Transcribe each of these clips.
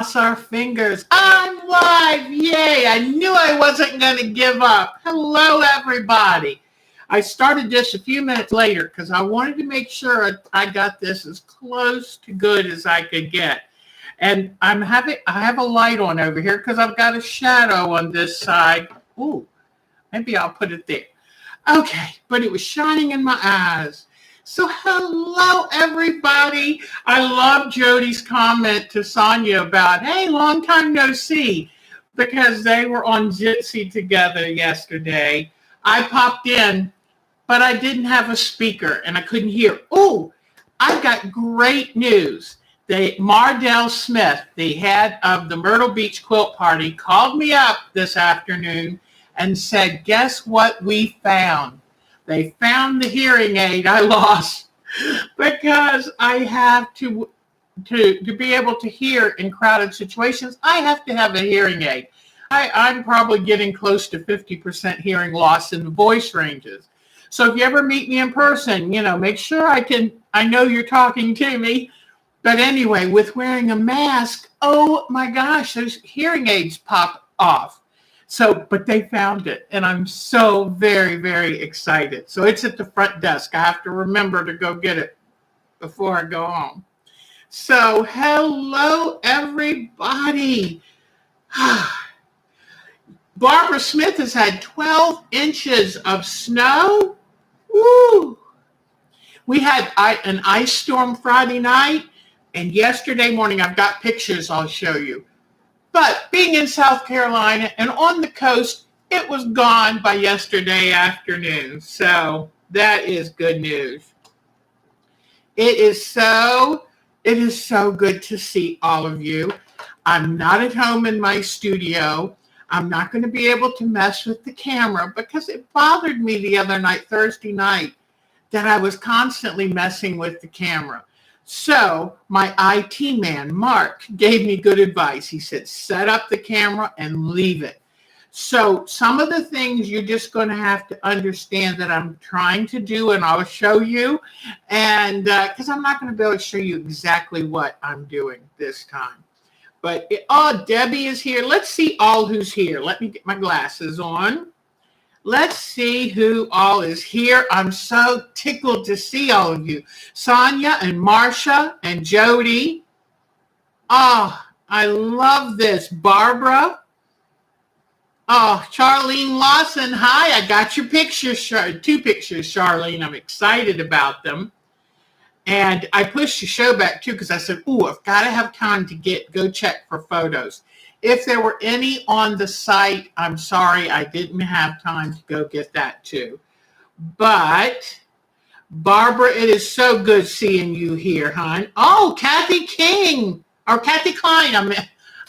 Our fingers. I'm live. Yay. I knew I wasn't going to give up. Hello, everybody. I started this a few minutes later because I wanted to make sure I got this as close to good as I could get. And I have a light on over here because I've got a shadow on this side. Ooh, maybe I'll put it there. Okay, but it was shining in my eyes. So hello, everybody. I love Jody's comment to Sonia about, hey, long time no see, because they were on Gypsy together yesterday. I popped in, but I didn't have a speaker and I couldn't hear. Oh, I've got great news. Mardell Smith, the head of the Myrtle Beach Quilt Party, called me up this afternoon and said, guess what we found? They found the hearing aid I lost because I have to be able to hear in crowded situations. I have to have a hearing aid. I'm probably getting close to 50% hearing loss in the voice ranges. So if you ever meet me in person, make sure I know you're talking to me. But anyway, with wearing a mask, oh my gosh, those hearing aids pop off. But they found it, and I'm so very, very excited. So it's at the front desk. I have to remember to go get it before I go home. So hello, everybody. Barbara Smith has had 12 inches of snow. Woo! We had an ice storm Friday night, and yesterday morning, I've got pictures I'll show you. But being in South Carolina and on the coast, it was gone by yesterday afternoon. So that is good news. It is so good to see all of you. I'm not at home in my studio. I'm not going to be able to mess with the camera because it bothered me the other night, Thursday night, that I was constantly messing with the camera. So my IT man, Mark, gave me good advice. He said, set up the camera and leave it. So some of the things you're just going to have to understand that I'm trying to do, and I'll show you. And because I'm not going to be able to show you exactly what I'm doing this time. But, Debbie is here. Let's see all who's here. Let me get my glasses on. Let's see who all is here. I'm so tickled to see all of you. Sonia and Marcia and Jody. Oh, I love this. Barbara. Oh, Charlene Lawson. Hi, I got your pictures, 2 pictures, Charlene. I'm excited about them. And I pushed the show back, too, because I said, I've got to have time to go check for photos. If there were any on the site, I'm sorry, I didn't have time to go get that too. But, Barbara, it is so good seeing you here, hon. Oh, Kathy King, or Kathy Klein,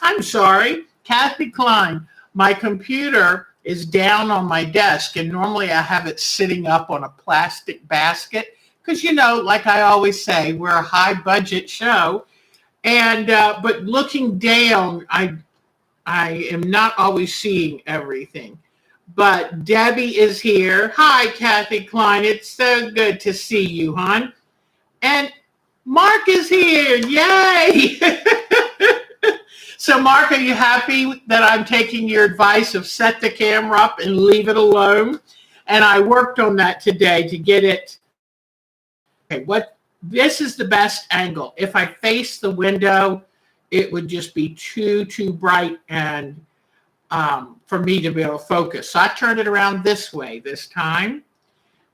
I'm sorry, Kathy Klein. My computer is down on my desk, and normally I have it sitting up on a plastic basket, because, like I always say, we're a high-budget show. And, but looking down, I am not always seeing everything, but Debbie is here. Hi, Kathy Klein. It's so good to see you, hon. And Mark is here. Yay. So, Mark, are you happy that I'm taking your advice of set the camera up and leave it alone? And I worked on that today to get it. Okay, this is the best angle. If I face the window, it would just be too bright and for me to be able to focus. So I turned it around this way this time.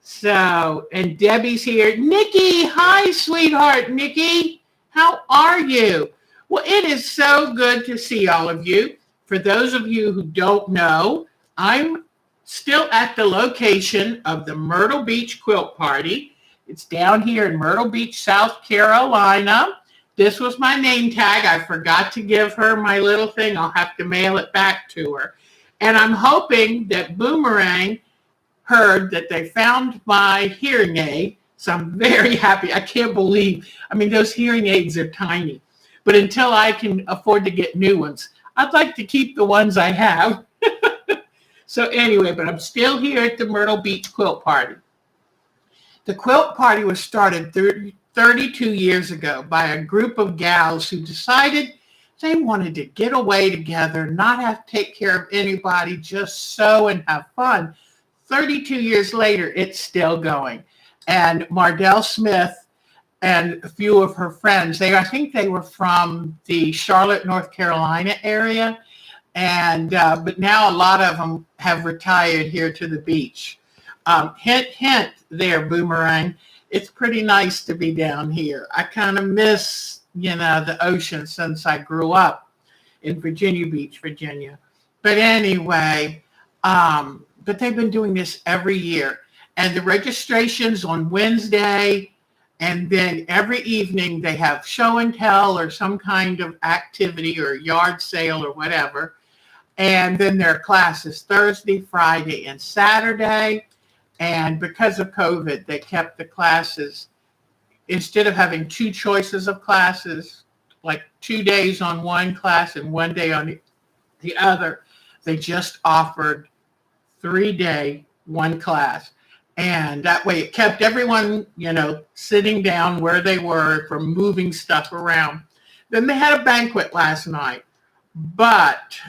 So, and Debbie's here. Nikki, hi, sweetheart. Nikki, how are you? Well, it is so good to see all of you. For those of you who don't know, I'm still at the location of the Myrtle Beach Quilt Party. It's down here in Myrtle Beach, South Carolina. This was my name tag. I forgot to give her my little thing. I'll have to mail it back to her. And I'm hoping that Boomerang heard that they found my hearing aid. So I'm very happy. I can't believe, those hearing aids are tiny. But until I can afford to get new ones, I'd like to keep the ones I have. So anyway, but I'm still here at the Myrtle Beach Quilt Party. The Quilt Party was started 32 years ago by a group of gals who decided They wanted to get away together, not have to take care of anybody, just sew and have fun. 32 years later, it's still going. And Mardell Smith and a few of her friends, I think they were from the Charlotte, North Carolina area. And but now a lot of them have retired here to the beach. Hint, hint there, Boomerang. It's pretty nice to be down here. I kind of miss, the ocean since I grew up in Virginia Beach, Virginia. But anyway, but they've been doing this every year. And the registration's on Wednesday. And then every evening they have show and tell or some kind of activity or yard sale or whatever. And then their classes Thursday, Friday, and Saturday. And because of COVID, they kept the classes, instead of having two choices of classes, like 2 days on one class and 1 day on the other, they just offered 3-day one class. And that way it kept everyone, sitting down where they were from moving stuff around. Then they had a banquet last night. But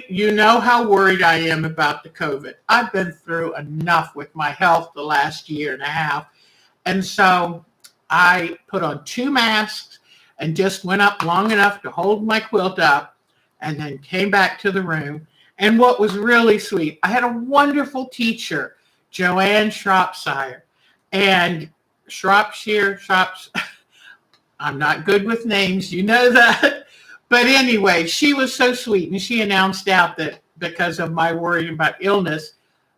you know how worried I am about the COVID. I've been through enough with my health the last year and a half. And so I put on 2 masks and just went up long enough to hold my quilt up and then came back to the room. And what was really sweet, I had a wonderful teacher, Joanne Shropshire, and I'm not good with names, you know that. But anyway, she was so sweet, and she announced out that because of my worry about illness,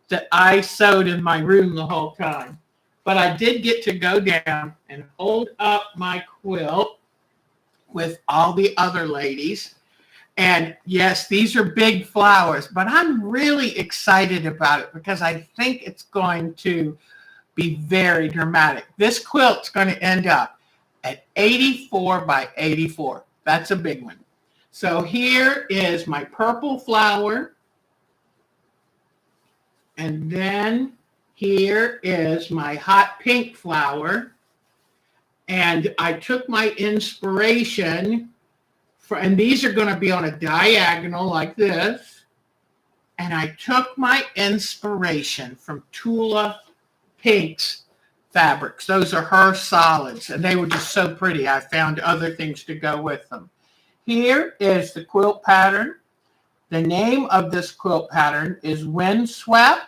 that I sewed in my room the whole time. But I did get to go down and hold up my quilt with all the other ladies. And yes, these are big flowers, but I'm really excited about it because I think it's going to be very dramatic. This quilt's going to end up at 84 by 84. That's a big one. So here is my purple flower. And then here is my hot pink flower. And I took my inspiration and these are going to be on a diagonal like this. And I took my inspiration from Tula Pink's fabrics. Those are her solids, and they were just so pretty. I found other things to go with them. Here is the quilt pattern. The name of this quilt pattern is Windswept.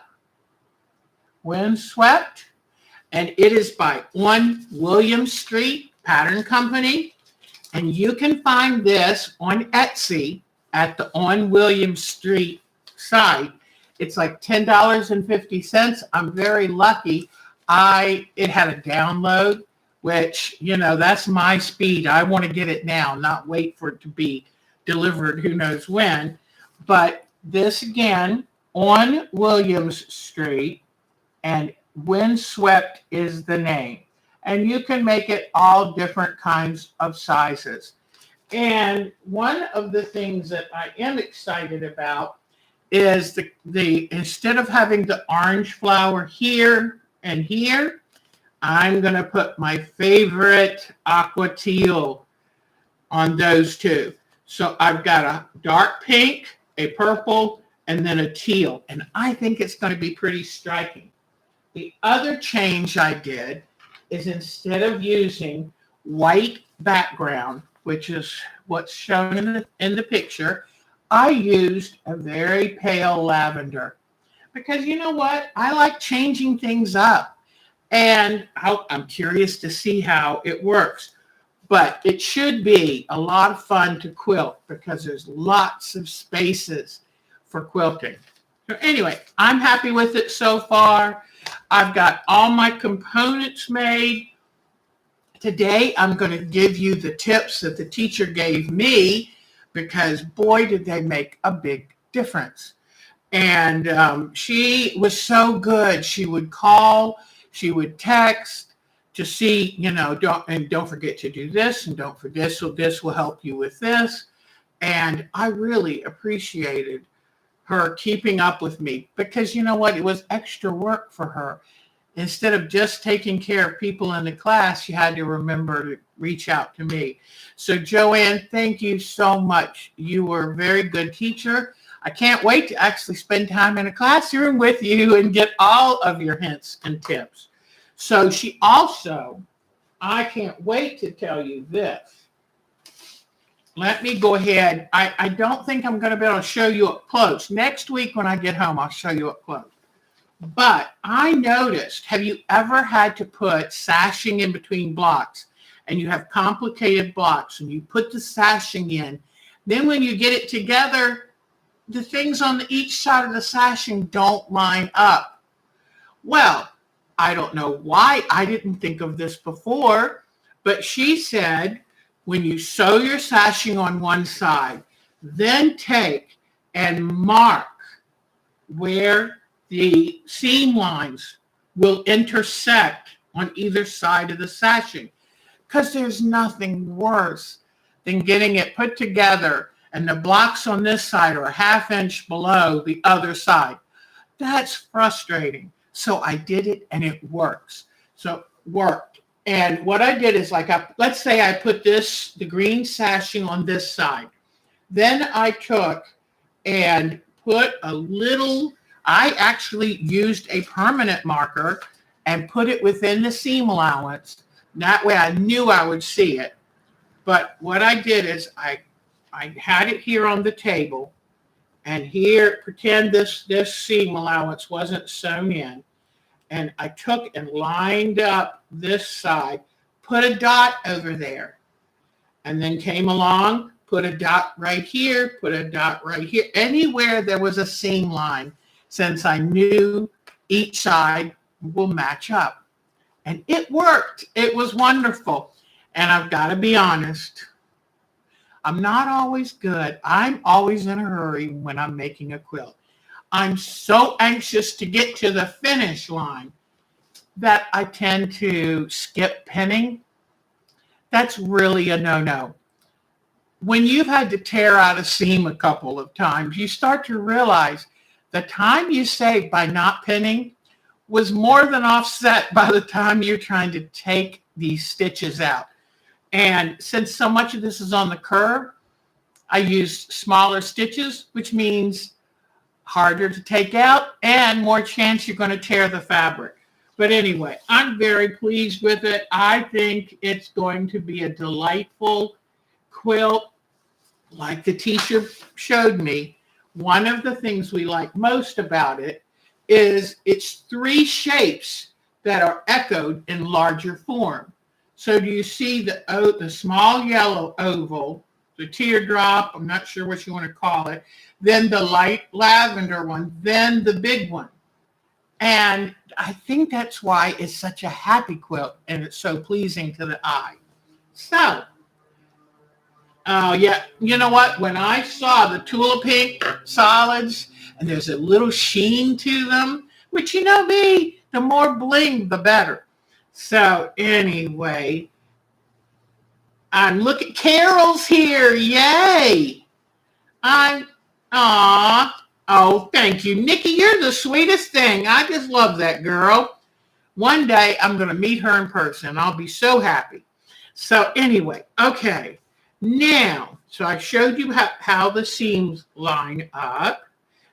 And it is by On William Street Pattern Company. And you can find this on Etsy at the On William Street site. It's like $10.50. I'm very lucky. It had a download, which, that's my speed. I want to get it now, not wait for it to be delivered who knows when. But this again, on Williams Street, and Windswept is the name. And you can make it all different kinds of sizes. And one of the things that I am excited about is the instead of having the orange flower here and here, I'm going to put my favorite aqua teal on those two. So I've got a dark pink, a purple, and then a teal. And I think it's going to be pretty striking. The other change I did is instead of using white background, which is what's shown in the picture, I used a very pale lavender. Because you know what? I like changing things up. And I'm curious to see how it works. But it should be a lot of fun to quilt because there's lots of spaces for quilting. So anyway, I'm happy with it so far. I've got all my components made. Today, I'm going to give you the tips that the teacher gave me because, boy, did they make a big difference. And she was so good. She would call, she would text to see, don't forget to do this and don't forget this. So this will help you with this. And I really appreciated her keeping up with me because you know what? It was extra work for her. instead of just taking care of people in the class, you had to remember to reach out to me. So Joanne, thank you so much. You were a very good teacher. I can't wait to actually spend time in a classroom with you and get all of your hints and tips. So she also, I can't wait to tell you this. Let me go ahead. I don't think I'm going to be able to show you up close. Next week when I get home, I'll show you up close. But I noticed, have you ever had to put sashing in between blocks and you have complicated blocks and you put the sashing in, then when you get it together, the things on each side of the sashing don't line up. Well, I don't know why I didn't think of this before, but she said when you sew your sashing on one side, then take and mark where the seam lines will intersect on either side of the sashing, because there's nothing worse than getting it put together and the blocks on this side are a ½ inch below the other side. That's frustrating. So I did it and it works. So it worked. And what I did is let's say I put the green sashing on this side. Then I took and put I actually used a permanent marker and put it within the seam allowance. That way I knew I would see it. But what I did is I had it here on the table, and here, pretend this seam allowance wasn't sewn in. And I took and lined up this side, put a dot over there, and then came along, put a dot right here, put a dot right here, anywhere there was a seam line, since I knew each side will match up. And it worked. It was wonderful. And I've got to be honest, I'm not always good. I'm always in a hurry when I'm making a quilt. I'm so anxious to get to the finish line that I tend to skip pinning. That's really a no-no. When you've had to tear out a seam a couple of times, you start to realize the time you saved by not pinning was more than offset by the time you're trying to take these stitches out. And since so much of this is on the curve, I used smaller stitches, which means harder to take out and more chance you're going to tear the fabric. But anyway, I'm very pleased with it. I think it's going to be a delightful quilt. Like the teacher showed me, one of the things we like most about it is it's 3 shapes that are echoed in larger form. So do you see the small yellow oval, the teardrop, I'm not sure what you want to call it, then the light lavender one, then the big one. And I think that's why it's such a happy quilt and it's so pleasing to the eye. So, yeah, you know what? When I saw the Tula Pink solids and there's a little sheen to them, which you know me, the more bling, the better. So anyway, I'm looking, Carol's here, yay! Oh, thank you. Nikki, you're the sweetest thing. I just love that girl. One day I'm going to meet her in person. I'll be so happy. So anyway, okay. Now, so I showed you how the seams line up.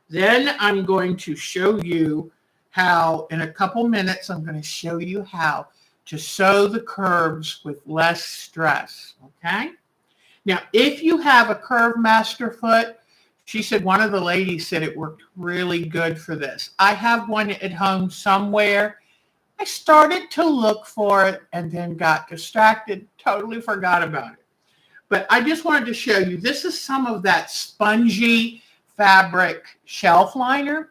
Then I'm going to show you how, in a couple minutes, I'm going to show you how to sew the curves with less stress, okay? Now, if you have a curve master foot, she said one of the ladies said it worked really good for this. I have one at home somewhere. I started to look for it and then got distracted, totally forgot about it. But I just wanted to show you, this is some of that spongy fabric shelf liner.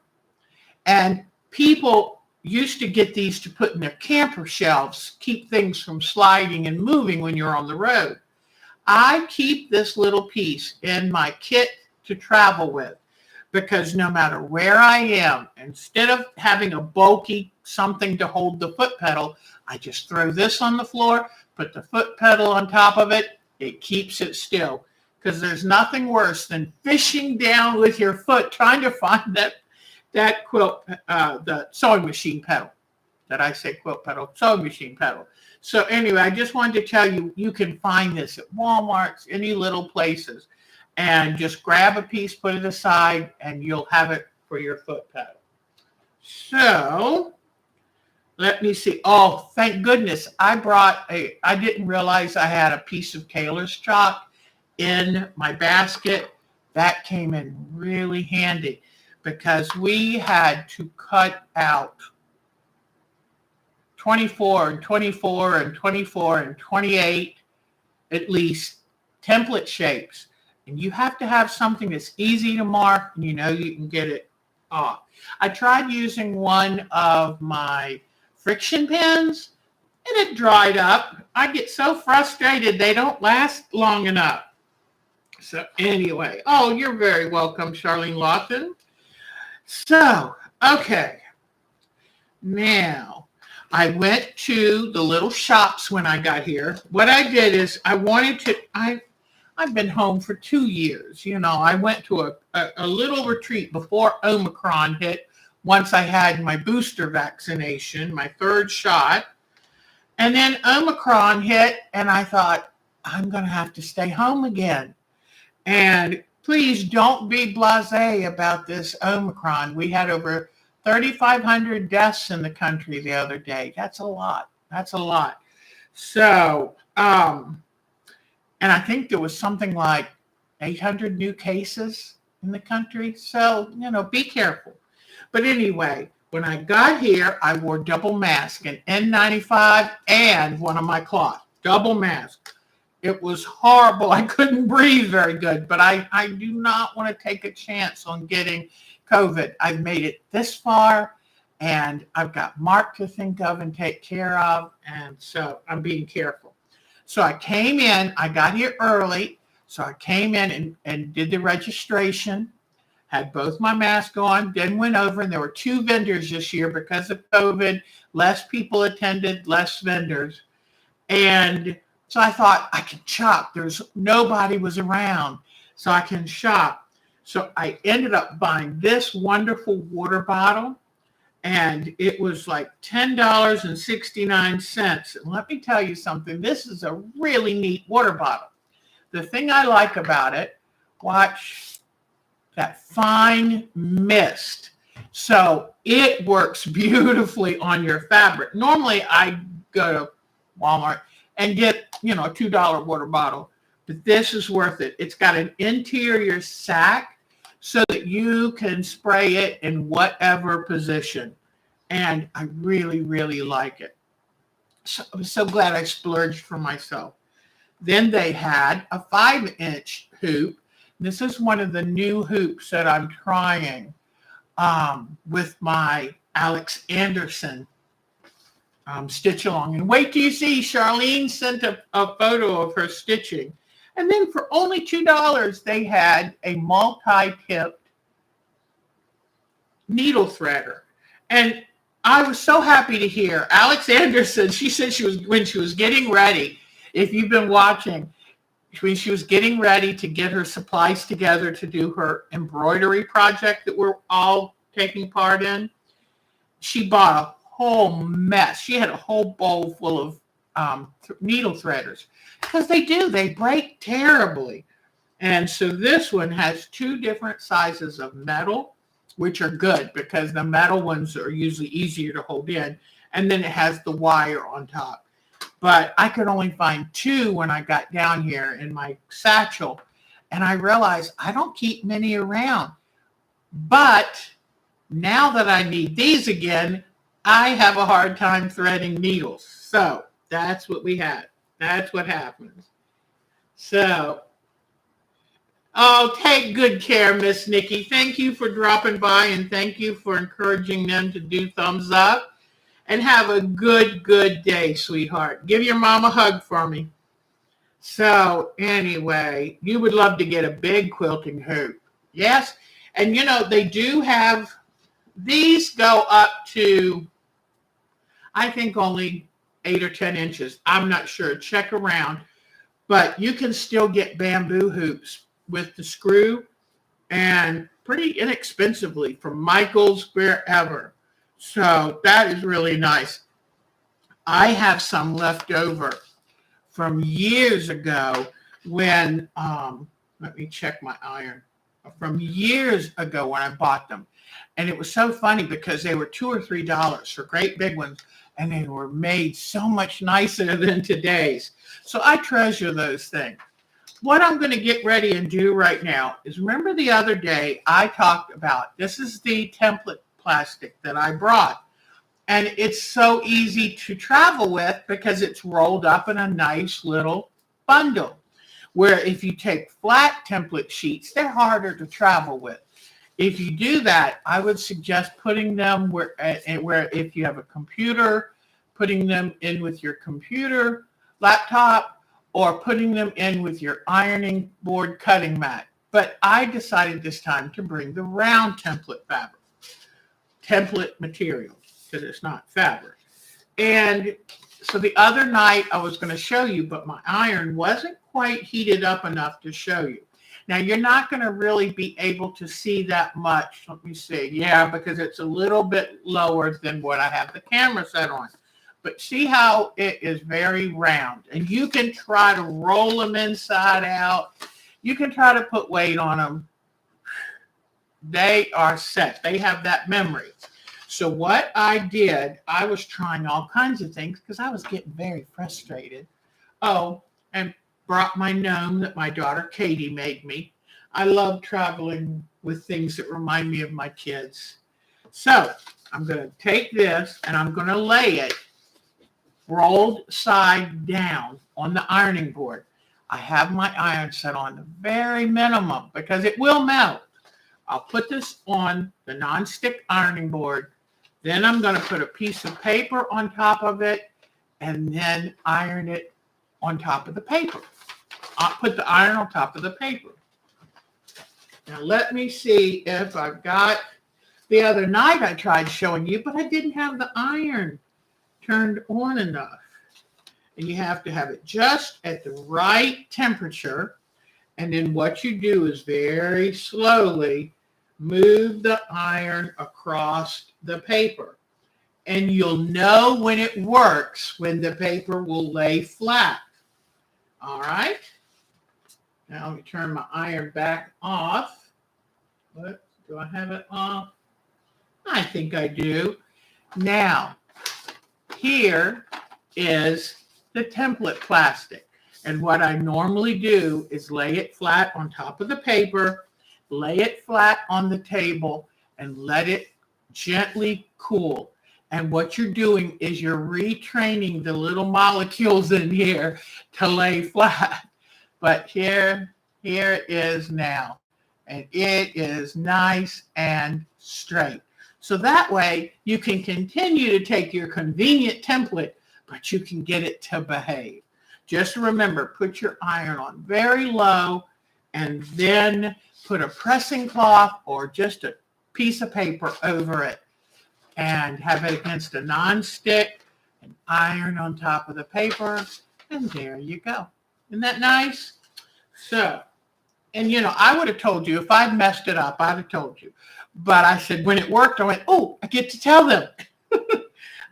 And people used to get these to put in their camper shelves, keep things from sliding and moving when you're on the road. I keep this little piece in my kit to travel with, because no matter where I am, instead of having a bulky something to hold the foot pedal, I just throw this on the floor, put the foot pedal on top of it. It keeps it still, because there's nothing worse than fishing down with your foot trying to find that quilt, the sewing machine pedal. Did I say quilt pedal? Sewing machine pedal. So anyway, I just wanted to tell you, you can find this at Walmart's, any little places, and just grab a piece, put it aside, and you'll have it for your foot pedal. So let me see. Oh, thank goodness. I didn't realize I had a piece of tailor's chalk in my basket. That came in really handy because we had to cut out 24 and 24 and 24 and 28, at least, template shapes. And you have to have something that's easy to mark and you know you can get it off. I tried using one of my friction pens and it dried up. I get so frustrated they don't last long enough. So anyway, oh, you're very welcome, Charlene Lawson. So, okay. Now, I went to the little shops when I got here. What I did is I've been home for 2 years. You know, I went to a little retreat before Omicron hit once I had my booster vaccination, my 3rd shot. And then Omicron hit and I thought, I'm going to have to stay home again. And please don't be blasé about this Omicron. We had over 3,500 deaths in the country the other day. That's a lot. That's a lot. So, and I think there was something like 800 new cases in the country. So, you know, be careful. But anyway, when I got here, I wore double mask, an N95 and one of my cloth. Double mask. It was horrible. I couldn't breathe very good, but I do not want to take a chance on getting COVID. I've made it this far, and I've got Mark to think of and take care of, and so I'm being careful. So I came in. I got here early, so I came in and did the registration, had both my masks on, then went over, and there were 2 vendors this year because of COVID. Less people attended, less vendors, and so I thought I could shop. Nobody was around, so I can shop. So I ended up buying this wonderful water bottle, and it was like $10.69. And let me tell you something. This is a really neat water bottle. The thing I like about it, watch that fine mist. So it works beautifully on your fabric. Normally I go to Walmart and get, you know, a $2 water bottle, but this is worth it. It's got an interior sack so that you can spray it in whatever position. And I really, really like it. So I'm so glad I splurged for myself. Then they had a 5-inch hoop. This is one of the new hoops that I'm trying with my Alex Anderson stitch along. And wait till you see, Charlene sent a photo of her stitching. And then for only $2, they had a multi-tipped needle threader. And I was so happy to hear Alex Anderson, she said when she was getting ready, if you've been watching, when she was getting ready to get her supplies together to do her embroidery project that we're all taking part in, she bought a whole mess. She had a whole bowl full of needle threaders because they break terribly. And so this one has 2 different sizes of metal, which are good because the metal ones are usually easier to hold in. And then it has the wire on top. But I could only find 2 when I got down here in my satchel. And I realized I don't keep many around. But now that I need these again, I have a hard time threading needles. So that's what we had. That's what happens. So, oh, take good care, Miss Nikki. Thank you for dropping by, and thank you for encouraging them to do thumbs up. And have a good day, sweetheart. Give your mom a hug for me. So anyway, you would love to get a big quilting hoop. Yes. And you know, they do have, these go up to, I think only 8 or 10 inches. I'm not sure. Check around. But you can still get bamboo hoops with the screw and pretty inexpensively from Michael's, wherever. So that is really nice. I have some left over from years ago when, let me check my iron, from years ago when I bought them. And it was so funny because they were $2 or $3 for great big ones, and they were made so much nicer than today's. So I treasure those things. What I'm going to get ready and do right now is, remember the other day I talked about, this is the template plastic that I brought. And it's so easy to travel with because it's rolled up in a nice little bundle. Where if you take flat template sheets, they're harder to travel with. If you do that, I would suggest putting them where if you have a computer, putting them in with your computer, laptop, or putting them in with your ironing board cutting mat. But I decided this time to bring the round template material, because it's not fabric. And so the other night I was going to show you, but my iron wasn't quite heated up enough to show you. Now you're not going to really be able to see that much. Let me see. Yeah, because it's a little bit lower than what I have the camera set on. But see how it is very round. And you can try to roll them inside out. You can try to put weight on them. They are set. They have that memory. So what I did, I was trying all kinds of things because I was getting very frustrated. Oh, and brought my gnome that my daughter Katie made me. I love traveling with things that remind me of my kids. So I'm going to take this and I'm going to lay it rolled side down on the ironing board. I have my iron set on the very minimum because it will melt. I'll put this on the nonstick ironing board. Then I'm going to put a piece of paper on top of it and then iron it on top of the paper. I'll put the iron on top of the paper. Now let me see if I've got, the other night I tried showing you, but I didn't have the iron turned on enough. And you have to have it just at the right temperature. And then what you do is very slowly move the iron across the paper. And you'll know when it works when the paper will lay flat. All right. Now let me turn my iron back off. What? Do I have it off? I think I do. Now, here is the template plastic. And what I normally do is lay it flat on top of the paper, lay it flat on the table, and let it gently cool. And what you're doing is you're retraining the little molecules in here to lay flat. But here it is now. And it is nice and straight. So that way you can continue to take your convenient template, but you can get it to behave. Just remember, put your iron on very low and then put a pressing cloth or just a piece of paper over it and have it against a nonstick and iron on top of the paper. And there you go. Isn't that nice? So, and you know, I would have told you if I'd messed it up, I'd have told you. But I said, when it worked, I went, oh, I get to tell them.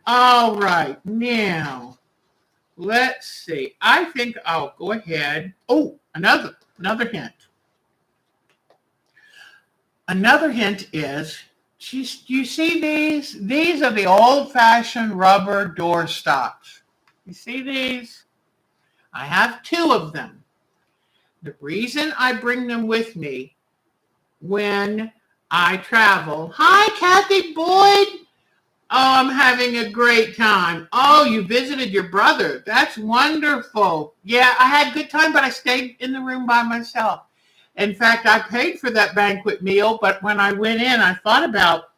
All right. Now, let's see. I think I'll go ahead. Oh, another hint. Another hint is, you see these? These are the old-fashioned rubber door stops. You see these? I have 2 of them. The reason I bring them with me when I travel. Hi, Kathy Boyd. Oh, I'm having a great time. Oh, you visited your brother. That's wonderful. Yeah, I had a good time, but I stayed in the room by myself. In fact, I paid for that banquet meal, but when I went in, I thought about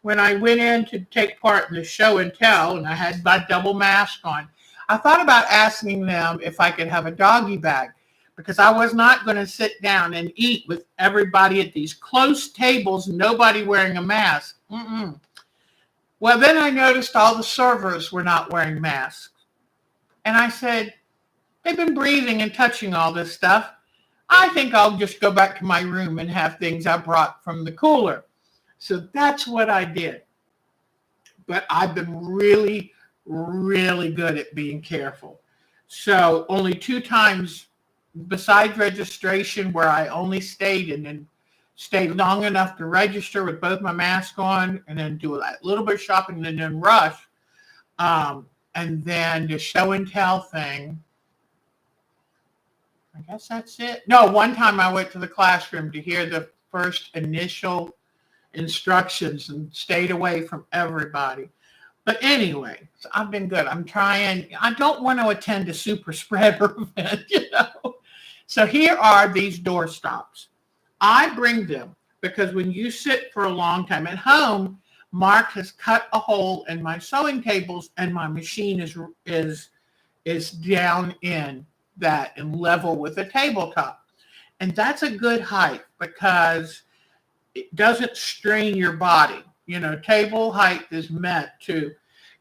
when I went in to take part in the show and tell, and I had my double mask on, I thought about asking them if I could have a doggy bag, because I was not going to sit down and eat with everybody at these close tables, nobody wearing a mask. Well, then I noticed all the servers were not wearing masks. And I said, they've been breathing and touching all this stuff. I think I'll just go back to my room and have things I brought from the cooler. So that's what I did. But I've been really, really good at being careful. So only 2 times besides registration where I only stayed and then stayed long enough to register with both my mask on and then do a little bit of shopping and then rush. And then the show and tell thing. I guess that's it. No, one time I went to the classroom to hear the first initial instructions and stayed away from everybody. But anyway, so I've been good. I'm trying. I don't want to attend a super spreader event, So here are these door stops. I bring them because when you sit for a long time at home, Mark has cut a hole in my sewing tables and my machine is down in that and level with the tabletop. And that's a good height because it doesn't strain your body. Table height is meant to,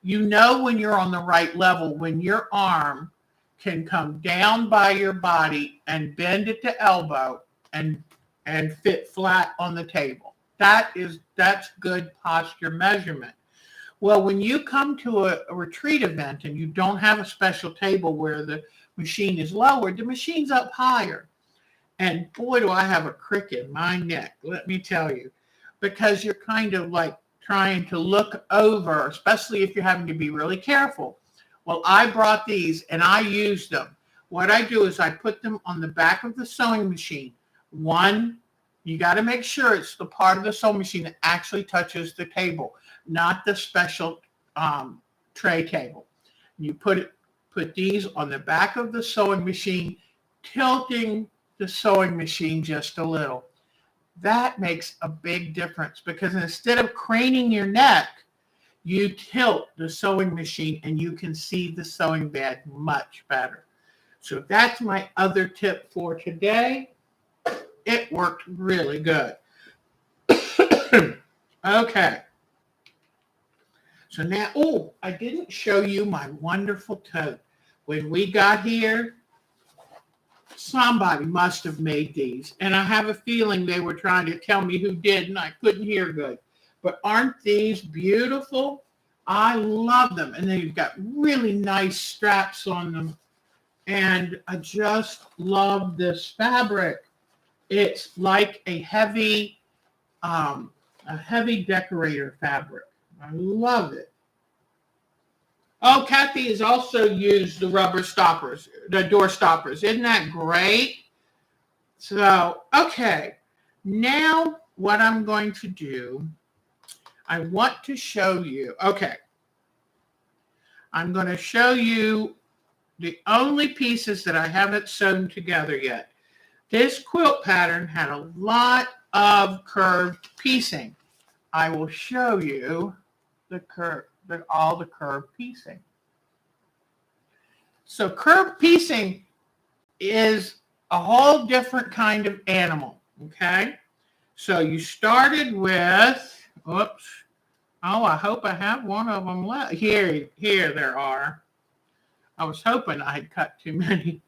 when you're on the right level, when your arm can come down by your body and bend at the elbow and fit flat on the table. That's good posture measurement. Well, when you come to a retreat event and you don't have a special table where the machine is lowered, the machine's up higher. And boy, do I have a crick in my neck, let me tell you, because you're kind of like trying to look over, especially if you're having to be really careful. Well, I brought these and I use them. What I do is I put them on the back of the sewing machine. One, you got to make sure it's the part of the sewing machine that actually touches the table, not the special tray table. You put these on the back of the sewing machine, tilting the sewing machine just a little. That makes a big difference because instead of craning your neck, you tilt the sewing machine and you can see the sewing bed much better. So that's my other tip for today. It worked really good. Okay. So now, I didn't show you my wonderful tote. When we got here, somebody must have made these. And I have a feeling they were trying to tell me who did, and I couldn't hear good. But aren't these beautiful? I love them. And they've got really nice straps on them. And I just love this fabric. It's like a heavy decorator fabric. I love it. Oh, Kathy has also used the rubber stoppers, the door stoppers. Isn't that great? So, okay. Now what I'm going to do, I want to show you. Okay. I'm going to show you the only pieces that I haven't sewn together yet. This quilt pattern had a lot of curved piecing. I will show you all the curved piecing. So curved piecing is a whole different kind of animal, okay? So you started with, oops. Oh, I hope I have one of them left. Here there are. I was hoping I had cut too many.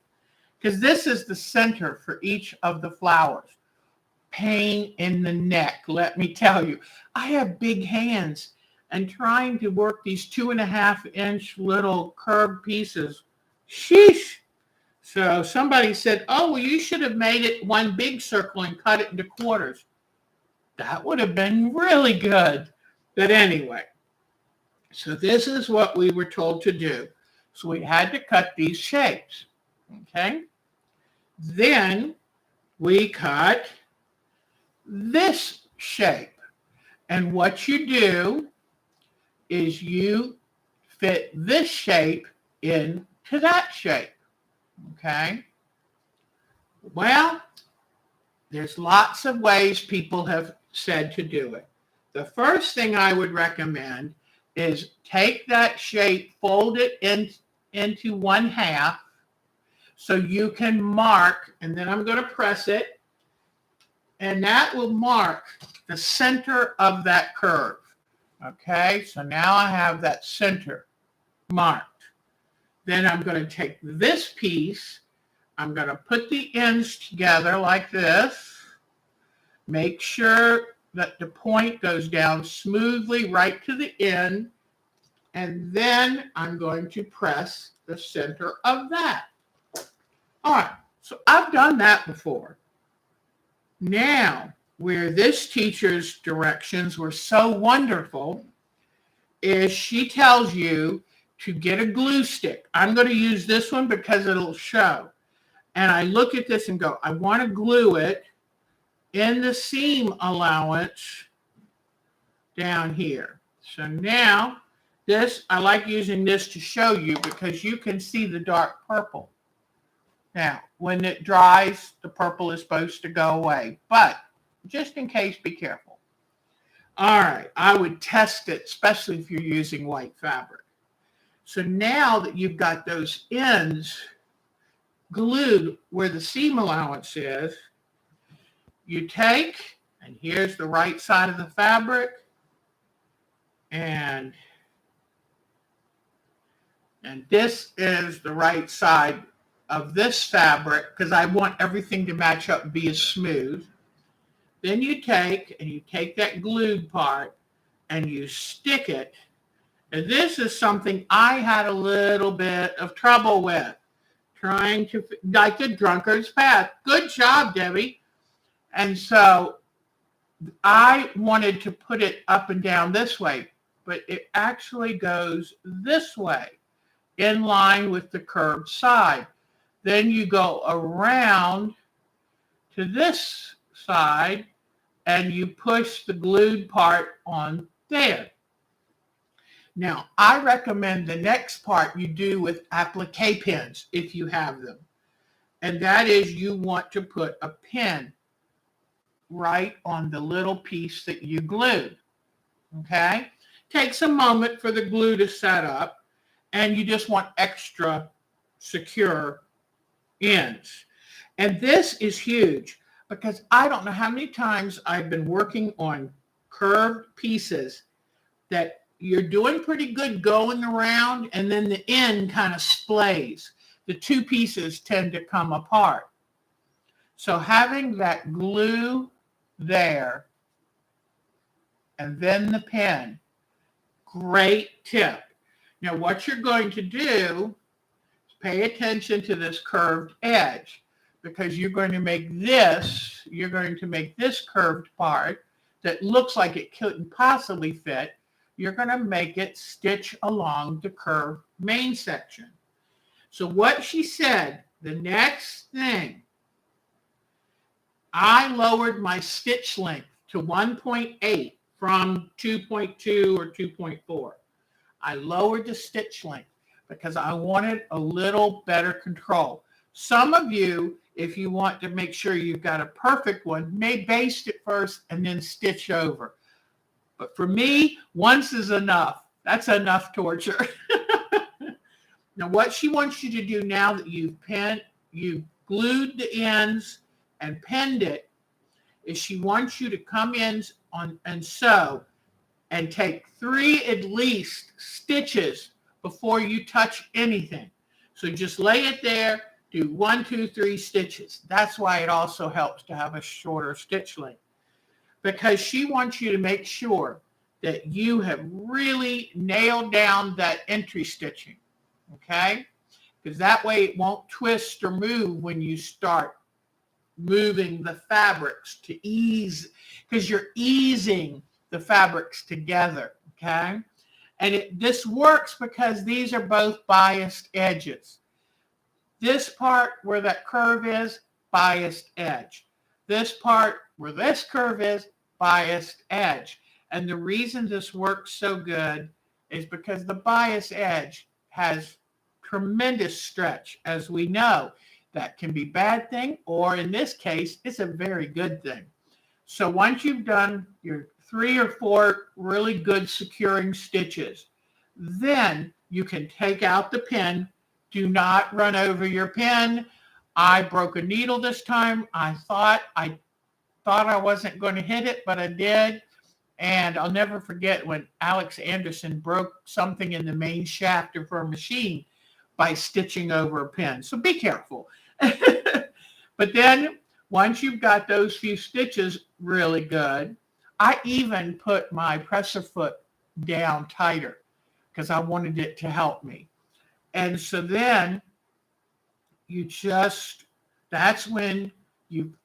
Because this is the center for each of the flowers. Pain in the neck, let me tell you. I have big hands, and trying to work these 2.5-inch little curved pieces, sheesh. So somebody said, oh, well, you should have made it one big circle and cut it into quarters. That would have been really good. But anyway, so this is what we were told to do. So we had to cut these shapes, okay? Then we cut this shape. And what you do is you fit this shape into that shape, okay? Well, there's lots of ways people have said to do it. The first thing I would recommend is take that shape, fold it into 1/2 so you can mark, and then I'm going to press it, and that will mark the center of that curve. Okay, so now I have that center marked. Then I'm going to take this piece, I'm going to put the ends together like this, make sure that the point goes down smoothly right to the end, And then I'm going to press the center of that. All right, so I've done that before. Now, where this teacher's directions were so wonderful is she tells you to get a glue stick. I'm going to use this one because it'll show. And I look at this and go, I want to glue it in the seam allowance down here. So now this, I like using this to show you because you can see the dark purple. Now, when it dries, the purple is supposed to go away, but just in case, be careful. All right, I would test it, especially if you're using white fabric. So now that you've got those ends glued where the seam allowance is, you take, and here's the right side of the fabric, and this is the right side of this fabric because I want everything to match up and be as smooth. Then you take that glued part and you stick it. And this is something I had a little bit of trouble with, trying to, like the drunkard's path. Good job, Debbie. And so I wanted to put it up and down this way, but it actually goes this way in line with the curved side. Then you go around to this side and you push the glued part on there. Now, I recommend the next part you do with applique pins if you have them. And that is you want to put a pin right on the little piece that you glued. Okay? Takes a moment for the glue to set up and you just want extra secure ends. And this is huge because I don't know how many times I've been working on curved pieces that you're doing pretty good going around and then the end kind of splays. The two pieces tend to come apart. So having that glue there and then the pin, great tip. Now what you're going to do is pay attention to this curved edge because you're going to make this curved part that looks like it couldn't possibly fit. You're going to make it stitch along the curved main section. So what she said, the next thing, I lowered my stitch length to 1.8 from 2.2 or 2.4. I lowered the stitch length because I wanted a little better control. Some of you, if you want to make sure you've got a perfect one, may baste it first and then stitch over. But for me, once is enough. That's enough torture. Now, what she wants you to do now that you've glued the ends and pinned it, is she wants you to come in and sew and take 3 at least stitches before you touch anything. So just lay it there, do 1, 2, 3 stitches. That's why it also helps to have a shorter stitch length, because she wants you to make sure that you have really nailed down that entry stitching, okay? Because that way it won't twist or move when you start moving the fabrics to ease, because you're easing the fabrics together, okay? And this works because these are both biased edges. This part where that curve is, biased edge. This part where this curve is, biased edge. And the reason this works so good is because the biased edge has tremendous stretch, as we know. That can be a bad thing, or in this case, it's a very good thing. So once you've done your 3 or 4 really good securing stitches, then you can take out the pin. Do not run over your pin. I broke a needle this time. I thought I wasn't going to hit it, but I did. And I'll never forget when Alex Anderson broke something in the main shaft of her machine by stitching over a pin. So be careful. But then once you've got those few stitches really good, I even put my presser foot down tighter because I wanted it to help me. And so then that's when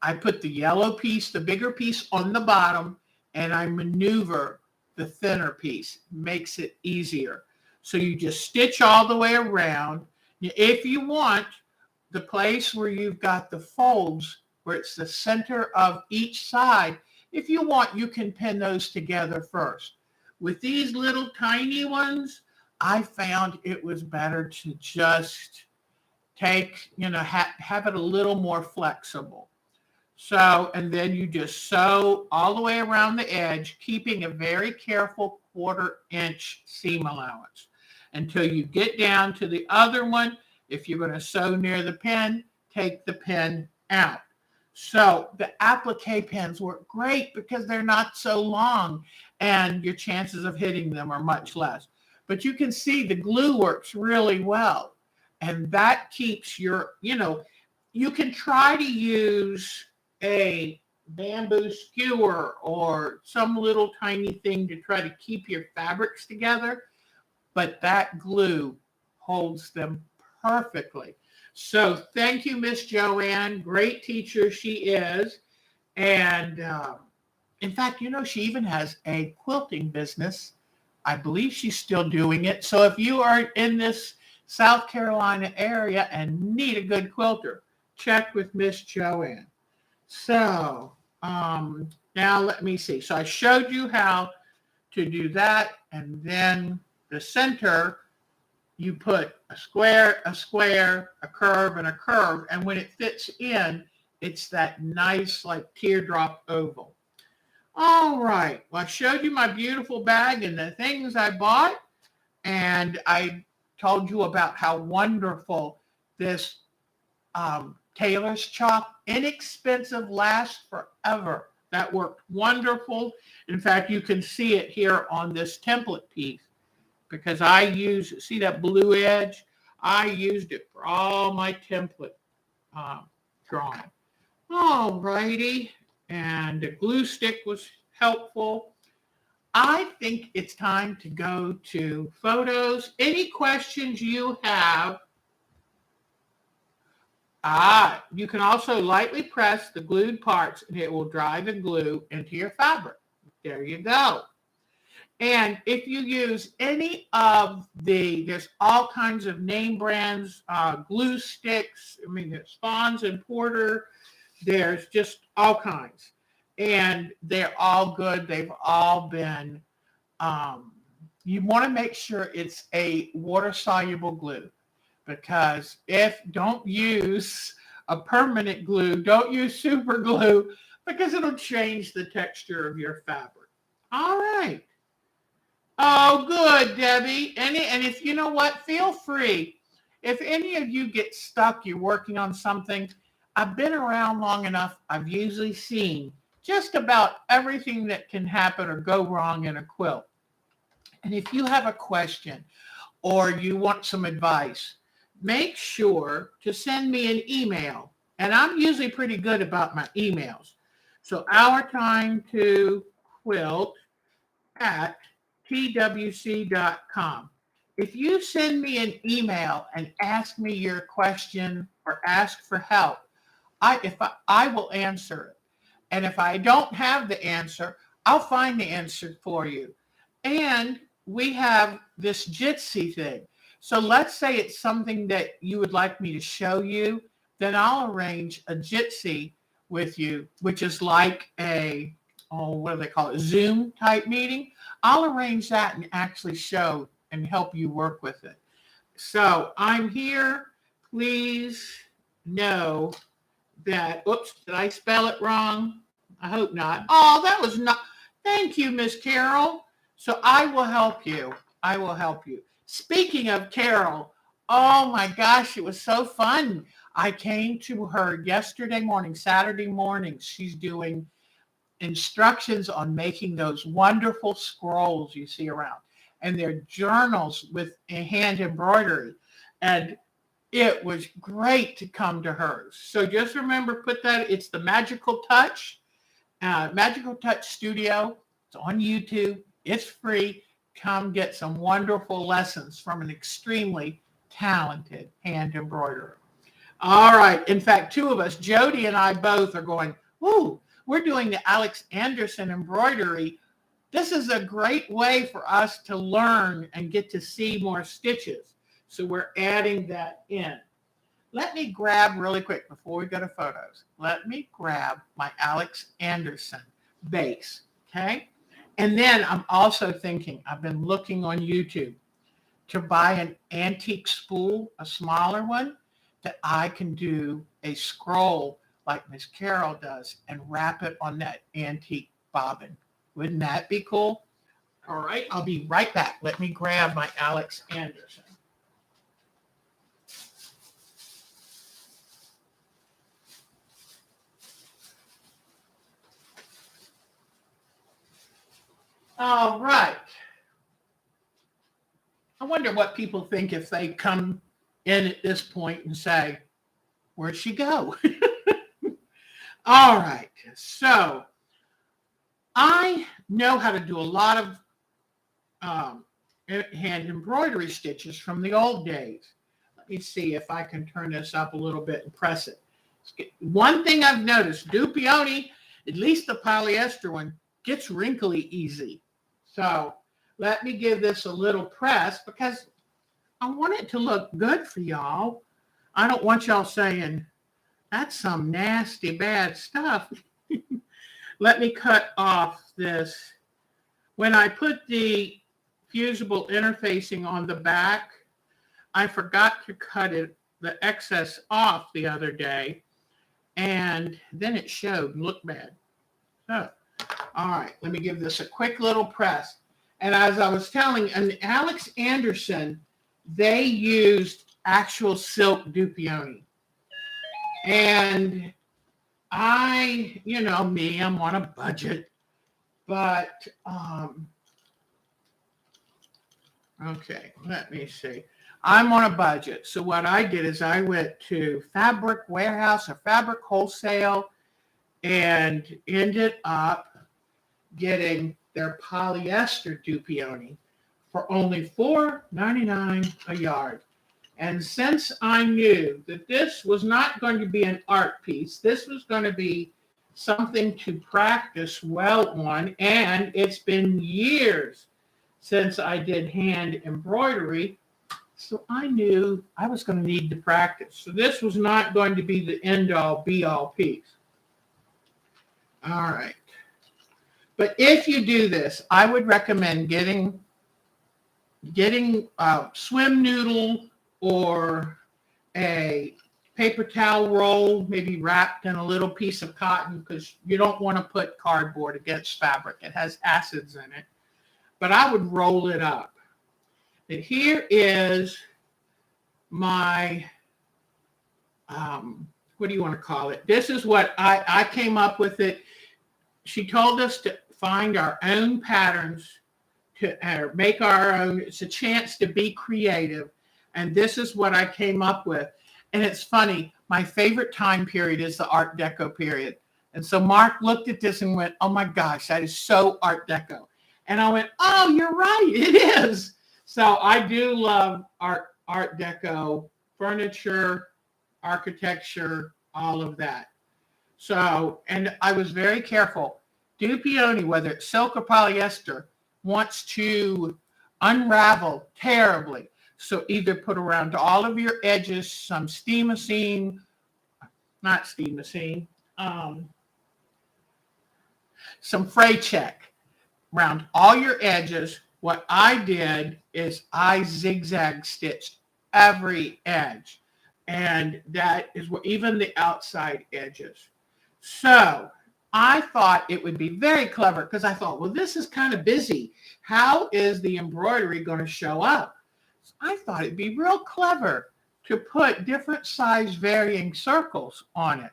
I put the yellow piece, the bigger piece on the bottom, and I maneuver the thinner piece. Makes it easier. So you just stitch all the way around. If you want, the place where you've got the folds, where it's the center of each side, if you want, you can pin those together first. With these little tiny ones, I found it was better to just take, have it a little more flexible. So, and then you just sew all the way around the edge, keeping a very careful 1/4 inch seam allowance until you get down to the other one. If you're going to sew near the pin, take the pin out. So the applique pins work great because they're not so long and your chances of hitting them are much less. But you can see the glue works really well. And that keeps your, you can try to use a bamboo skewer or some little tiny thing to try to keep your fabrics together, but that glue holds them perfectly. So thank you, Miss Joanne. Great teacher she is. And in fact, she even has a quilting business. I believe she's still doing it. So if you are in this South Carolina area and need a good quilter, check with Miss Joanne. So now let me see. So I showed you how to do that. And then the center, you put a square, a curve, and a curve. And when it fits in, it's that nice like teardrop oval. All right. Well, I showed you my beautiful bag and the things I bought. And I told you about how wonderful this tailor's chalk, inexpensive, lasts forever. That worked wonderful. In fact, you can see it here on this template piece because see that blue edge? I used it for all my template drawing. All righty. And the glue stick was helpful. I think it's time to go to photos. Any questions you have? You can also lightly press the glued parts and it will dry the glue into your fabric. There you go. And if you use any of there's all kinds of name brands, glue sticks. There's Fons and Porter. There's just all kinds. And they're all good. They've all been, you want to make sure it's a water-soluble glue. Because don't use a permanent glue, don't use super glue, because it'll change the texture of your fabric. All right. Oh, good, Debbie. And if you know what, feel free. If any of you get stuck, you're working on something, I've been around long enough, I've usually seen just about everything that can happen or go wrong in a quilt. And if you have a question or you want some advice, make sure to send me an email. And I'm usually pretty good about my emails. So ourtimeToquilt@twc.com. If you send me an email and ask me your question or ask for help, I will answer it. And if I don't have the answer, I'll find the answer for you. And we have this Gypsy thing. So let's say it's something that you would like me to show you, then I'll arrange a Gypsy with you, which is like what do they call it, Zoom type meeting. I'll arrange that and actually show and help you work with it. So I'm here. Please know that, oops, did I spell it wrong? I hope not. Oh, that was not, thank you, Miss Carol. So I will help you. I will help you. Speaking of Carol, oh my gosh, it was so fun. I came to her yesterday morning, Saturday morning. She's doing instructions on making those wonderful scrolls you see around. And they're journals with hand embroidery. And it was great to come to hers. So just remember, it's the Magical Touch Studio. It's on YouTube. It's free. come get some wonderful lessons from an extremely talented hand embroiderer. All right. In fact, two of us, Jody and I both are going, ooh, we're doing the Alex Anderson embroidery. This is a great way for us to learn and get to see more stitches. So we're adding that in. Let me grab really quick before we go to photos. Let me grab my Alex Anderson base, okay? And then I'm also thinking, I've been looking on YouTube to buy an antique spool, a smaller one, that I can do a scroll like Miss Carol does and wrap it on that antique bobbin. Wouldn't that be cool? All right, I'll be right back. Let me grab my Alex Anderson. All right. I wonder what people think if they come in at this point and say, where'd she go? All right. So I know how to do a lot of hand embroidery stitches from the old days. Let me see if I can turn this up a little bit and press it. One thing I've noticed, Dupioni, at least the polyester one, gets wrinkly easy. So let me give this a little press because I want it to look good for y'all. I don't want y'all saying, that's some nasty, bad stuff. Let me cut off this. When I put the fusible interfacing on the back, I forgot to cut the excess off the other day, and then it showed and looked bad. So, all right, let me give this a quick little press. And as I was telling, and Alex Anderson, they used actual silk Dupioni. And I, you know me, I'm on a budget, but, okay, let me see. I'm on a budget. So what I did is I went to Fabric Warehouse or Fabric Wholesale and ended up getting their polyester Dupioni for only $4.99 a yard. And since I knew that this was not going to be an art piece, this was going to be something to practice well on, and it's been years since I did hand embroidery, so I knew I was going to need to practice. So this was not going to be the end-all, be-all piece. All right. But if you do this, I would recommend getting a swim noodle or a paper towel roll, maybe wrapped in a little piece of cotton, because you don't want to put cardboard against fabric. It has acids in it. But I would roll it up. And here is my, what do you want to call it? This is what I came up with it. She told us to find our own patterns, to make our own. It's a chance to be creative. And this is what I came up with. And it's funny, my favorite time period is the Art Deco period. And so Mark looked at this and went, oh my gosh, that is so Art Deco. And I went, oh, you're right, it is. So I do love Art Deco, furniture, architecture, all of that. So, and I was very careful. Dupioni, whether it's silk or polyester, wants to unravel terribly. So either put around all of your edges some steamosine, some fray check around all your edges. What I did is I zigzag stitched every edge, and that is what even the outside edges. So I thought it would be very clever because I thought, well, this is kind of busy. How is the embroidery going to show up? So I thought it'd be real clever to put different size varying circles on it.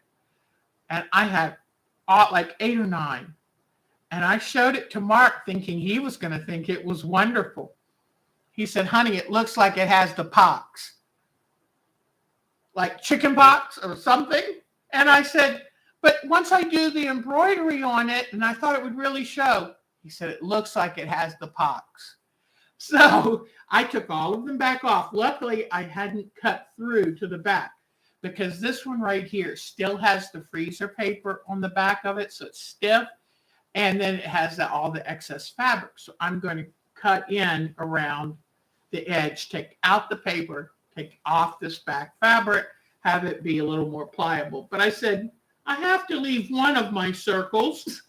And I had like 8 or 9. And I showed it to Mark thinking he was going to think it was wonderful. He said, honey, it looks like it has the pox. Like chicken pox or something. And I said, but once I do the embroidery on it, and I thought it would really show, he said, it looks like it has the pox. So I took all of them back off. Luckily, I hadn't cut through to the back because this one right here still has the freezer paper on the back of it. So it's stiff. And then it has all the excess fabric. So I'm going to cut in around the edge, take out the paper, take off this back fabric, have it be a little more pliable. But I said, I have to leave one of my circles.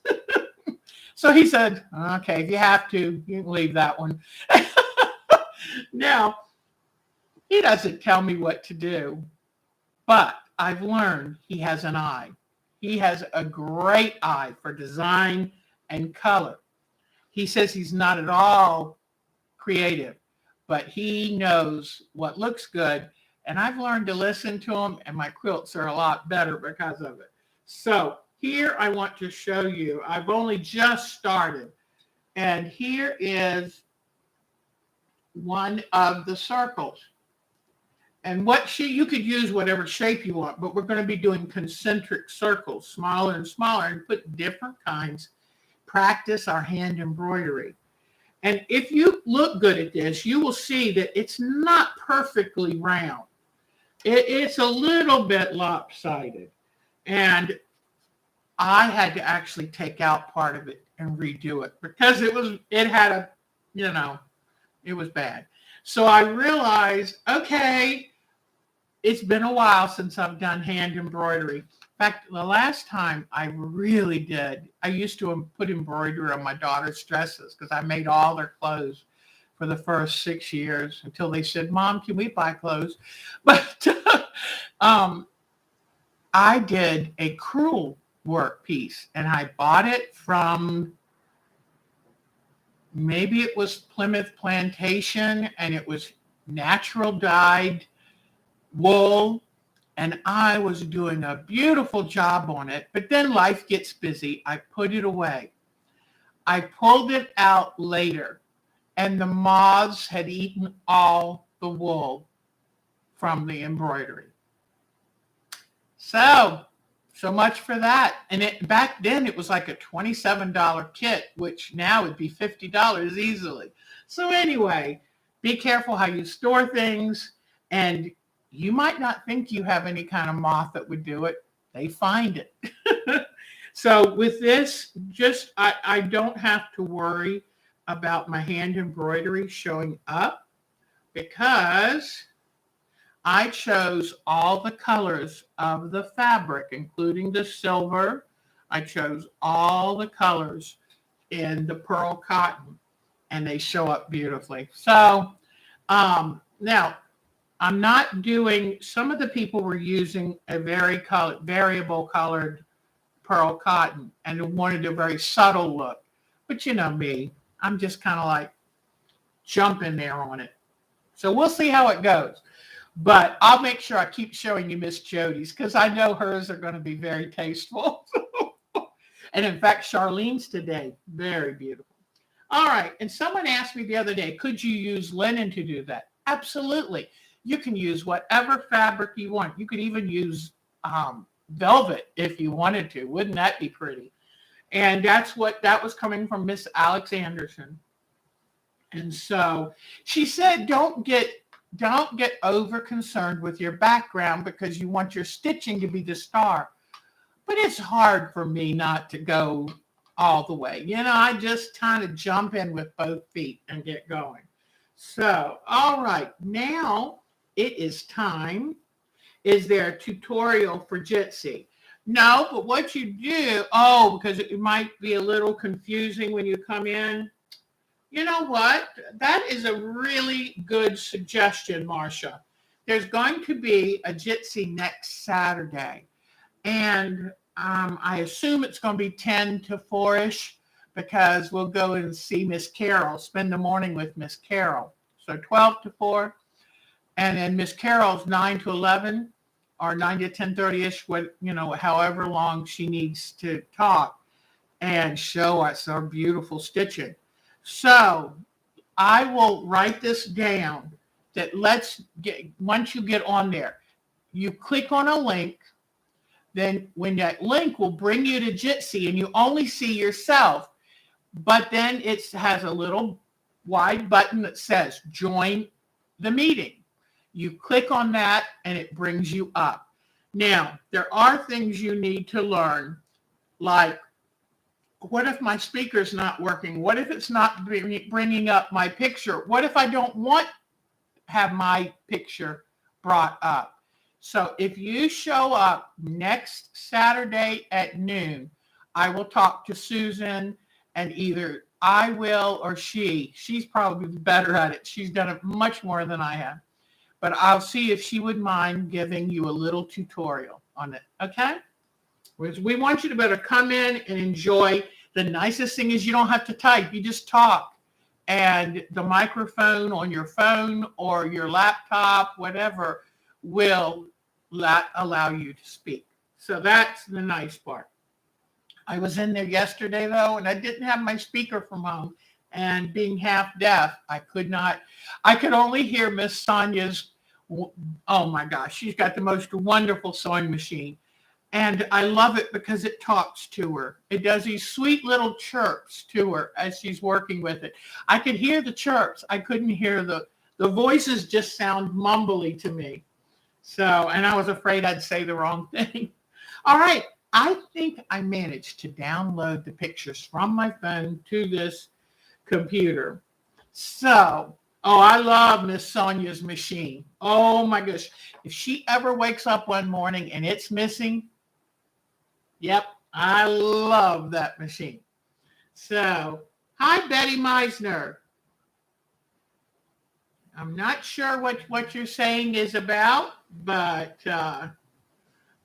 So he said, okay, if you have to, you can leave that one. Now, he doesn't tell me what to do, but I've learned he has an eye. He has a great eye for design and color. He says he's not at all creative, but he knows what looks good. And I've learned to listen to him, and my quilts are a lot better because of it. So here I want to show you, I've only just started. And here is one of the circles. And you could use whatever shape you want, but we're going to be doing concentric circles, smaller and smaller, and put different kinds. Practice our hand embroidery. And if you look good at this, you will see that it's not perfectly round. It's a little bit lopsided. And I had to actually take out part of it and redo it because it was bad. So I realized, okay, it's been a while since I've done hand embroidery. In fact, the last time I really did, I used to put embroidery on my daughter's dresses because I made all their clothes for the first 6 years until they said, Mom, can we buy clothes? But I did a crewel work piece, and I bought it from, maybe it was Plymouth Plantation, and it was natural dyed wool, and I was doing a beautiful job on it, but then life gets busy. I put it away. I pulled it out later, and the moths had eaten all the wool from the embroidery. So much for that. And back then it was like a $27 kit, which now would be $50 easily. So anyway, be careful how you store things, and you might not think you have any kind of moth that would do it. They find it. So with this, I don't have to worry about my hand embroidery showing up because I chose all the colors of the fabric, including the silver. I chose all the colors in the pearl cotton, and they show up beautifully. So now I'm not doing, some of the people were using a variable colored pearl cotton and wanted a very subtle look. But you know me, I'm just kind of like jumping there on it. So we'll see how it goes. But I'll make sure I keep showing you Miss Jody's because I know hers are going to be very tasteful. And in fact, Charlene's today, very beautiful. All right. And someone asked me the other day, could you use linen to do that? Absolutely. You can use whatever fabric you want. You could even use velvet if you wanted to. Wouldn't that be pretty? And that was coming from Miss Alex Anderson. And so she said, don't get over concerned with your background because you want your stitching to be the star. But it's hard for me not to go all the way. You know, I just kind of jump in with both feet and get going. So, all right, now it is time. Is there a tutorial for Gypsy? No, but what you do, because it might be a little confusing when you come in. You know what? That is a really good suggestion, Marcia. There's going to be a Gypsy next Saturday. And I assume it's going to be 10 to 4-ish because we'll go and see Miss Carol, spend the morning with Miss Carol. So 12 to 4. And then Miss Carol's 9 to 11 or 9 to 10:30-ish, however long she needs to talk and show us our beautiful stitching. So I will write this down that once you get on there, you click on a link, then when that link will bring you to Gypsy and you only see yourself, but then it has a little wide button that says join the meeting. You click on that and it brings you up. Now, there are things you need to learn, like what if my speaker's not working? What if it's not bringing up my picture? What if I don't want to have my picture brought up? So if you show up next Saturday at noon, I will talk to Susan, and either I will or she's probably better at it. She's done it much more than I have. But I'll see if she would mind giving you a little tutorial on it, okay? We want you to better come in and enjoy. The nicest thing is you don't have to type. You just talk. And the microphone on your phone or your laptop, whatever, will allow you to speak. So that's the nice part. I was in there yesterday, though, and I didn't have my speaker from home. And being half deaf, I could only hear Miss Sonia's, oh my gosh, she's got the most wonderful sewing machine. And I love it because it talks to her. It does these sweet little chirps to her as she's working with it. I could hear the chirps. I couldn't hear the voices just sound mumbly to me. So, and I was afraid I'd say the wrong thing. All right. I think I managed to download the pictures from my phone to this computer. So, oh, I love Miss Sonia's machine. Oh my gosh. If she ever wakes up one morning and it's missing, yep, I love that machine. So, hi, Betty Meisner. I'm not sure what you're saying is about, but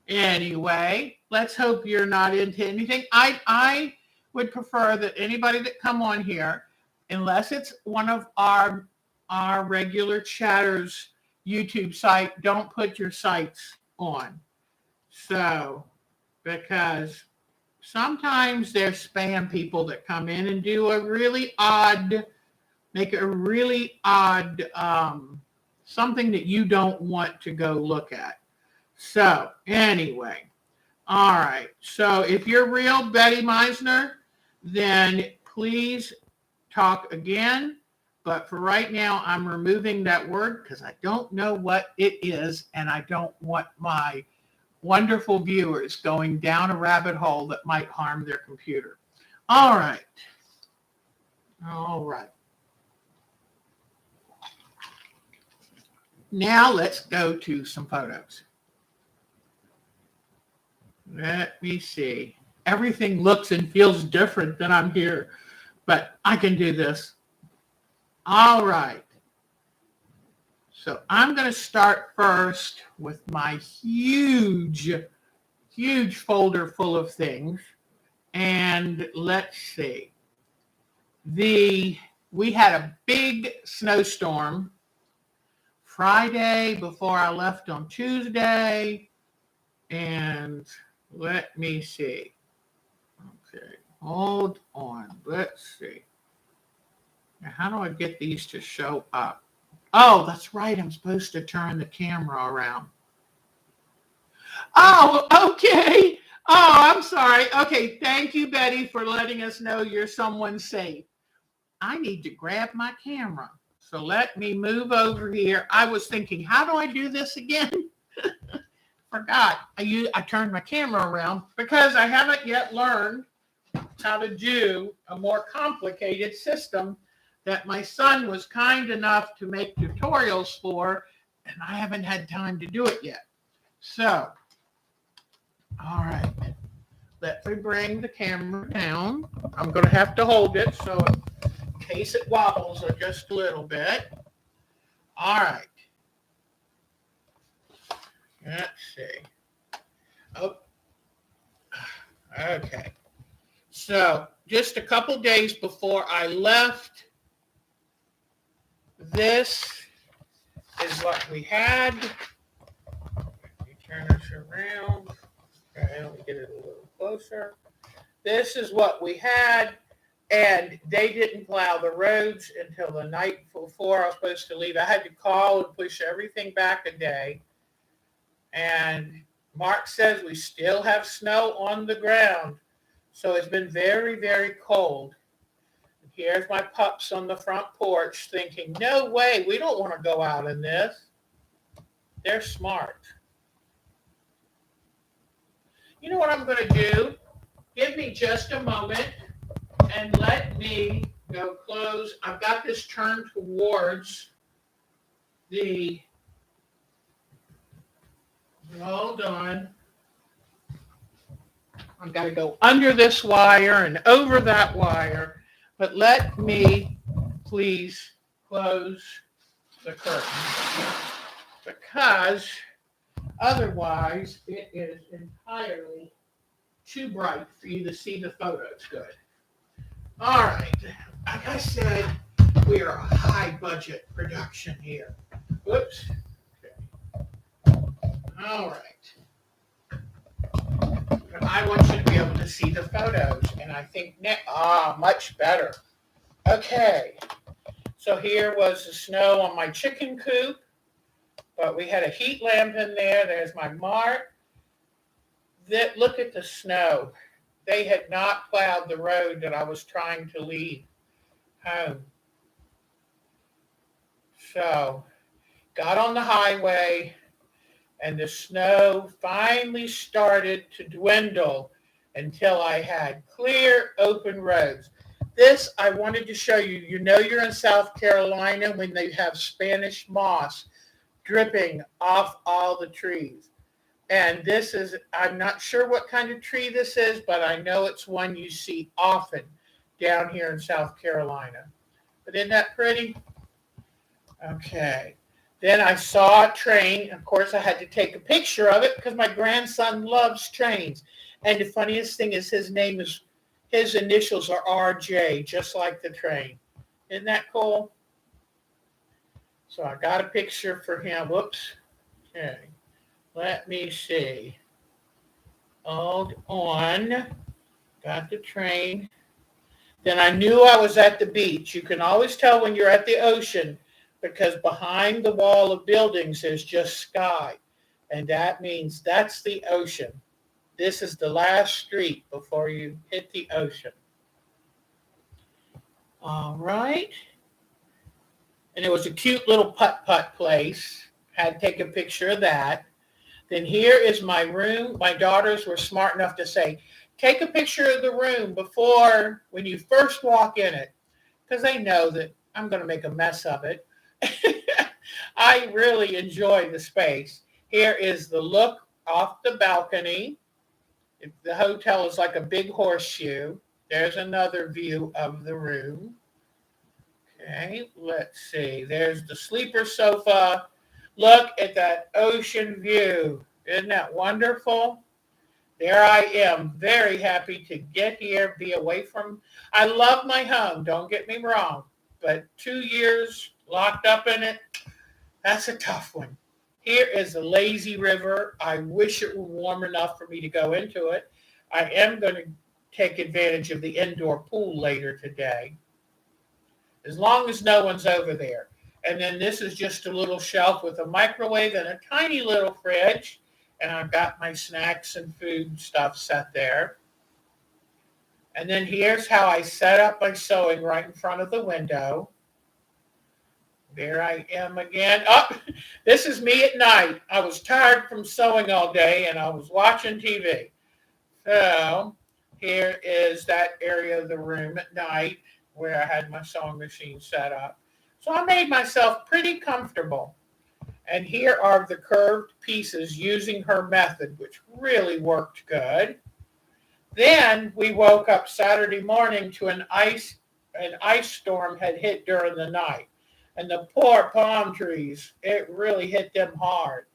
anyway, let's hope you're not into anything. I would prefer that anybody that come on here, unless it's one of our regular chatters YouTube site, don't put your sites on. So, because sometimes there's spam people that come in and do make a really odd something that you don't want to go look at. So anyway, all right. So if you're real, Betty Meisner, then please talk again. But for right now, I'm removing that word because I don't know what it is, and I don't want my wonderful viewers going down a rabbit hole that might harm their computer. All right. All right. Now let's go to some photos. Let me see. Everything looks and feels different than I'm here, but I can do this. All right. So I'm going to start first with my huge folder full of things. And let's see. We had a big snowstorm Friday before I left on Tuesday. And let me see. Okay, hold on. Let's see. Now, how do I get these to show up? Oh, that's right. I'm supposed to turn the camera around. Oh, okay. Oh, I'm sorry. Okay, thank you, Betty, for letting us know you're someone safe. I need to grab my camera. So let me move over here. I was thinking, how do I do this again? Forgot. I turned my camera around because I haven't yet learned how to do a more complicated system that my son was kind enough to make tutorials for, and I haven't had time to do it yet. So, all right. Let me bring the camera down. I'm going to have to hold it so in case it wobbles just a little bit. All right. Let's see. Oh, okay. So just a couple days before I left, this is what we had. Let me turn this around. Okay, let me get it a little closer. This is what we had, and they didn't plow the roads until the night before I was supposed to leave. I had to call and push everything back a day. And Mark says we still have snow on the ground. So it's been very, very cold. Here's my pups on the front porch thinking, no way, we don't want to go out in this. They're smart. You know what I'm going to do? Give me just a moment and let me go close. I've got this turned towards the, hold on. I've got to go under this wire and over that wire, but let me please close the curtain because otherwise it is entirely too bright for you to see the photos good. All right, like I said, we are a high budget production here. Whoops. Okay. All right. But I want you to be able to see the photos, and I think much better. Okay. So here was the snow on my chicken coop, but we had a heat lamp in there. There's my mark. Look at the snow. They had not plowed the road that I was trying to lead home. So, got on the highway, and the snow finally started to dwindle until I had clear, open roads. This, I wanted to show you. You know you're in South Carolina when they have Spanish moss dripping off all the trees. And this is, I'm not sure what kind of tree this is, but I know it's one you see often down here in South Carolina. But isn't that pretty? Okay. Then I saw a train. Of course, I had to take a picture of it because my grandson loves trains. And the funniest thing is his initials are RJ, just like the train. Isn't that cool? So I got a picture for him. Whoops. Okay. Let me see. Hold on. Got the train. Then I knew I was at the beach. You can always tell when you're at the ocean because behind the wall of buildings is just sky. And that means that's the ocean. This is the last street before you hit the ocean. All right. And it was a cute little putt-putt place. Had to take a picture of that. Then here is my room. My daughters were smart enough to say, take a picture of the room before, when you first walk in it, because they know that I'm going to make a mess of it. I really enjoy the space. Here is the look off the balcony. The hotel is like a big horseshoe. There's another view of the room. Okay, let's see. There's the sleeper sofa. Look at that ocean view. Isn't that wonderful? There I am, very happy to get here, be away from, I love my home, don't get me wrong, but 2 years locked up in it, that's a tough one. Here is the lazy river. I wish it were warm enough for me to go into it. I am going to take advantage of the indoor pool later today, as long as no one's over there. And then this is just a little shelf with a microwave and a tiny little fridge. And I've got my snacks and food stuff set there. And then here's how I set up my sewing right in front of the window. There I am again. Oh, this is me at night. I was tired from sewing all day and I was watching TV. So here is that area of the room at night where I had my sewing machine set up. So I made myself pretty comfortable. And here are the curved pieces using her method, which really worked good. Then we woke up Saturday morning to an ice storm had hit during the night. And the poor palm trees, it really hit them hard.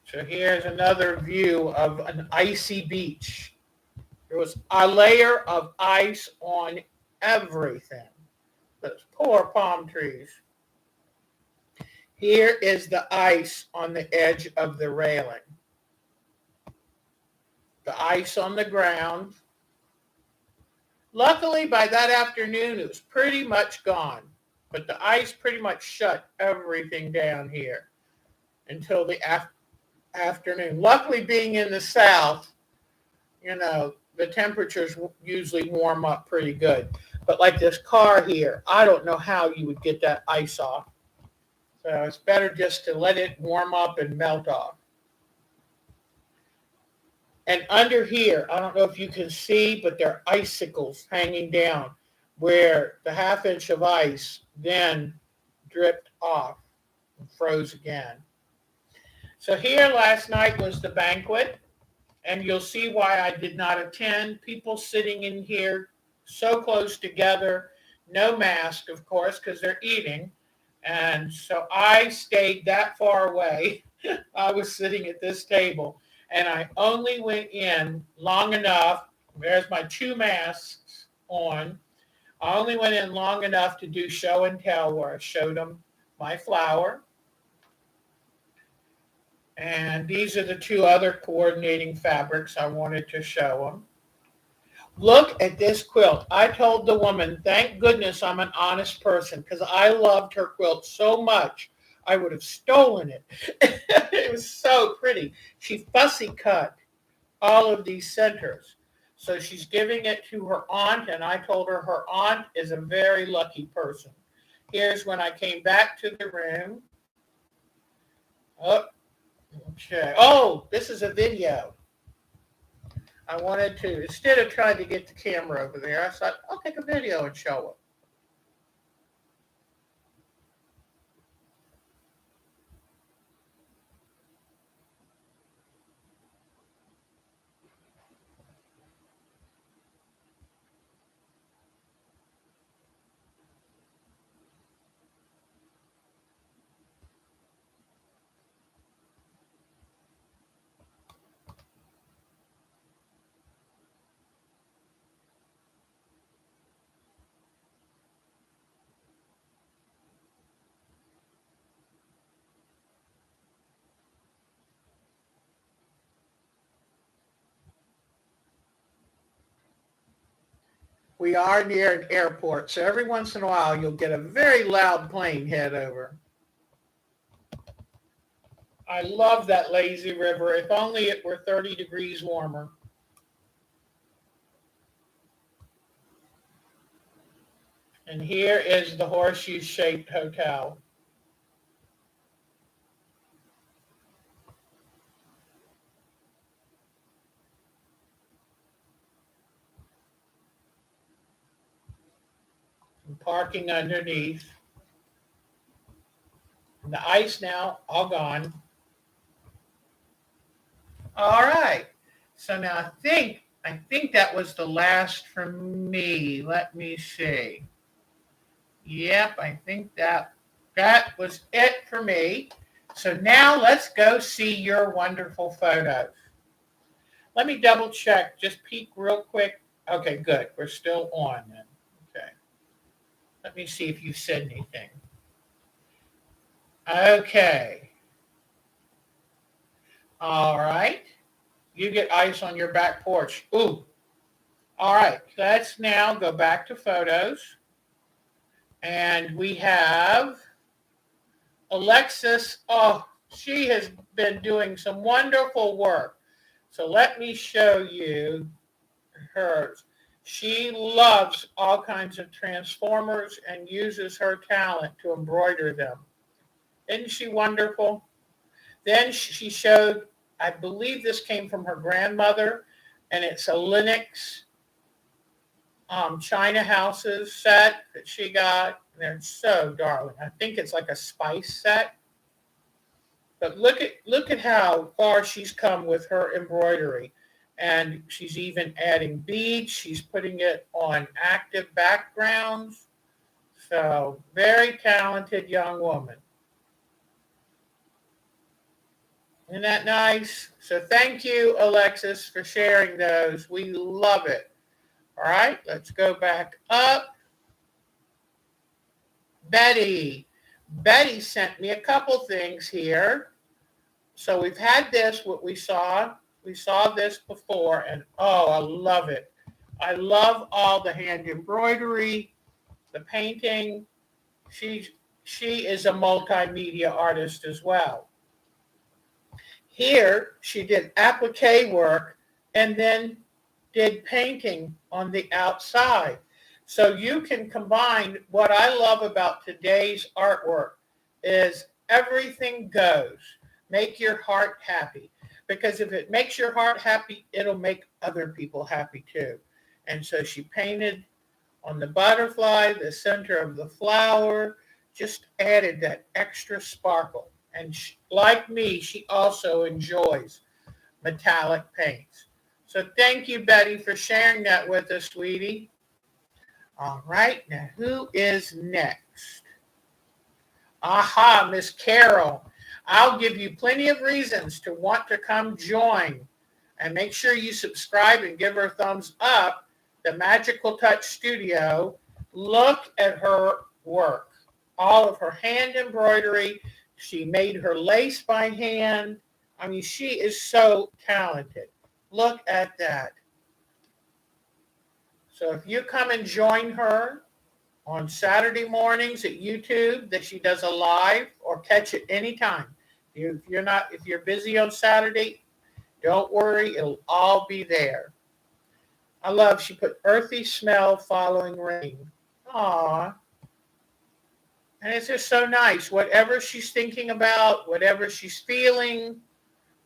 So here's another view of an icy beach. There was a layer of ice on everything. Those poor palm trees. Here is the ice on the edge of the railing. The ice on the ground. Luckily, by that afternoon, it was pretty much gone. But the ice pretty much shut everything down here until the afternoon. Luckily, being in the South, the temperatures usually warm up pretty good. But like this car here, I don't know how you would get that ice off. So it's better just to let it warm up and melt off. And under here, I don't know if you can see, but there are icicles hanging down where the ½ inch of ice then dripped off and froze again. So here last night was the banquet, and you'll see why I did not attend. People sitting in here so close together, no mask, of course, because they're eating. And so I stayed that far away. I was sitting at this table, and I only went in long enough. There's my 2 masks on. I only went in long enough to do show and tell, where I showed them my flower. And these are the 2 other coordinating fabrics I wanted to show them. Look at this quilt. I told the woman, thank goodness I'm an honest person, because I loved her quilt so much, I would have stolen it. It was so pretty. She fussy cut all of these centers. So she's giving it to her aunt, and I told her her aunt is a very lucky person. Here's when I came back to the room. Oh, okay. Oh, this is a video. I wanted to, instead of trying to get the camera over there, I thought, I'll take a video and show it. We are near an airport, so every once in a while you'll get a very loud plane head over. I love that lazy river. If only it were 30 degrees warmer. And here is the horseshoe-shaped hotel. And parking underneath. And the ice now all gone. All right. So now I think that was the last for me. Let me see. Yep, I think that was it for me. So now let's go see your wonderful photos. Let me double check, just peek real quick. Okay, good. We're still on then. Okay. Let me see if you said anything. Okay. All right. You get ice on your back porch. Ooh. All right. Let's now go back to photos. And we have Alexis. Oh, she has been doing some wonderful work. So let me show you hers. She loves all kinds of transformers and uses her talent to embroider them. Isn't she wonderful? Then she showed, I believe this came from her grandmother, and it's a Linux China houses set that she got. They're so darling. I think it's like a spice set. But look at how far she's come with her embroidery. And she's even adding beads. She's putting it on active backgrounds. So very talented young woman. Isn't that nice? So thank you, Alexis, for sharing those. We love it. All right, let's go back up. Betty. Betty sent me a couple things here. So we've had this, what we saw. We saw this before, and oh, I love it. I love all the hand embroidery, the painting. She is a multimedia artist as well. Here, she did applique work and then did painting on the outside. So you can combine. What I love about today's artwork is everything goes. Make your heart happy. Because if it makes your heart happy, it'll make other people happy too. And so she painted on the butterfly, the center of the flower, just added that extra sparkle. And like me, she also enjoys metallic paints. So thank you, Betty, for sharing that with us, sweetie. All right, now who is next? Aha, Miss Carol. I'll give you plenty of reasons to want to come join. And make sure you subscribe and give her a thumbs up. The Magical Touch Studio. Look at her work. All of her hand embroidery. She made her lace by hand. I mean, she is so talented. Look at that. So if you come and join her on Saturday mornings at YouTube, that she does a live, or catch it anytime. If you're busy on Saturday, don't worry, it'll all be there. I love, she put earthy smell following rain. Aww. And it's just so nice. Whatever she's thinking about, whatever she's feeling,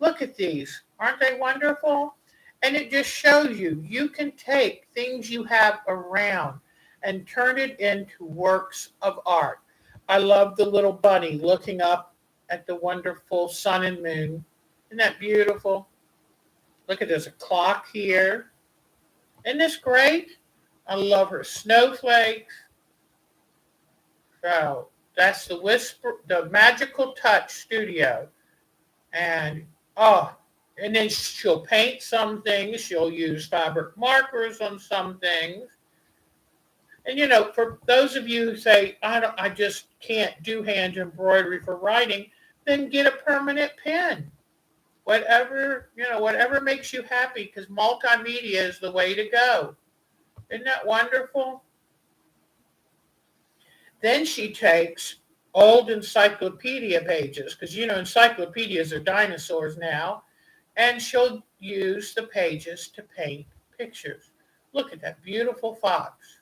look at these. Aren't they wonderful? And it just shows you can take things you have around and turn it into works of art. I love the little bunny looking up at the wonderful sun and moon. Isn't that beautiful? Look at, there's a clock here. Isn't this great? I love her snowflakes. So that's the Magical Touch Studio. And and then she'll paint some things. She'll use fabric markers on some things. And for those of you who say, I just can't do hand embroidery for writing, then get a permanent pen. Whatever makes you happy, because multimedia is the way to go. Isn't that wonderful? Then she takes old encyclopedia pages, because encyclopedias are dinosaurs now, and she'll use the pages to paint pictures. Look at that beautiful fox.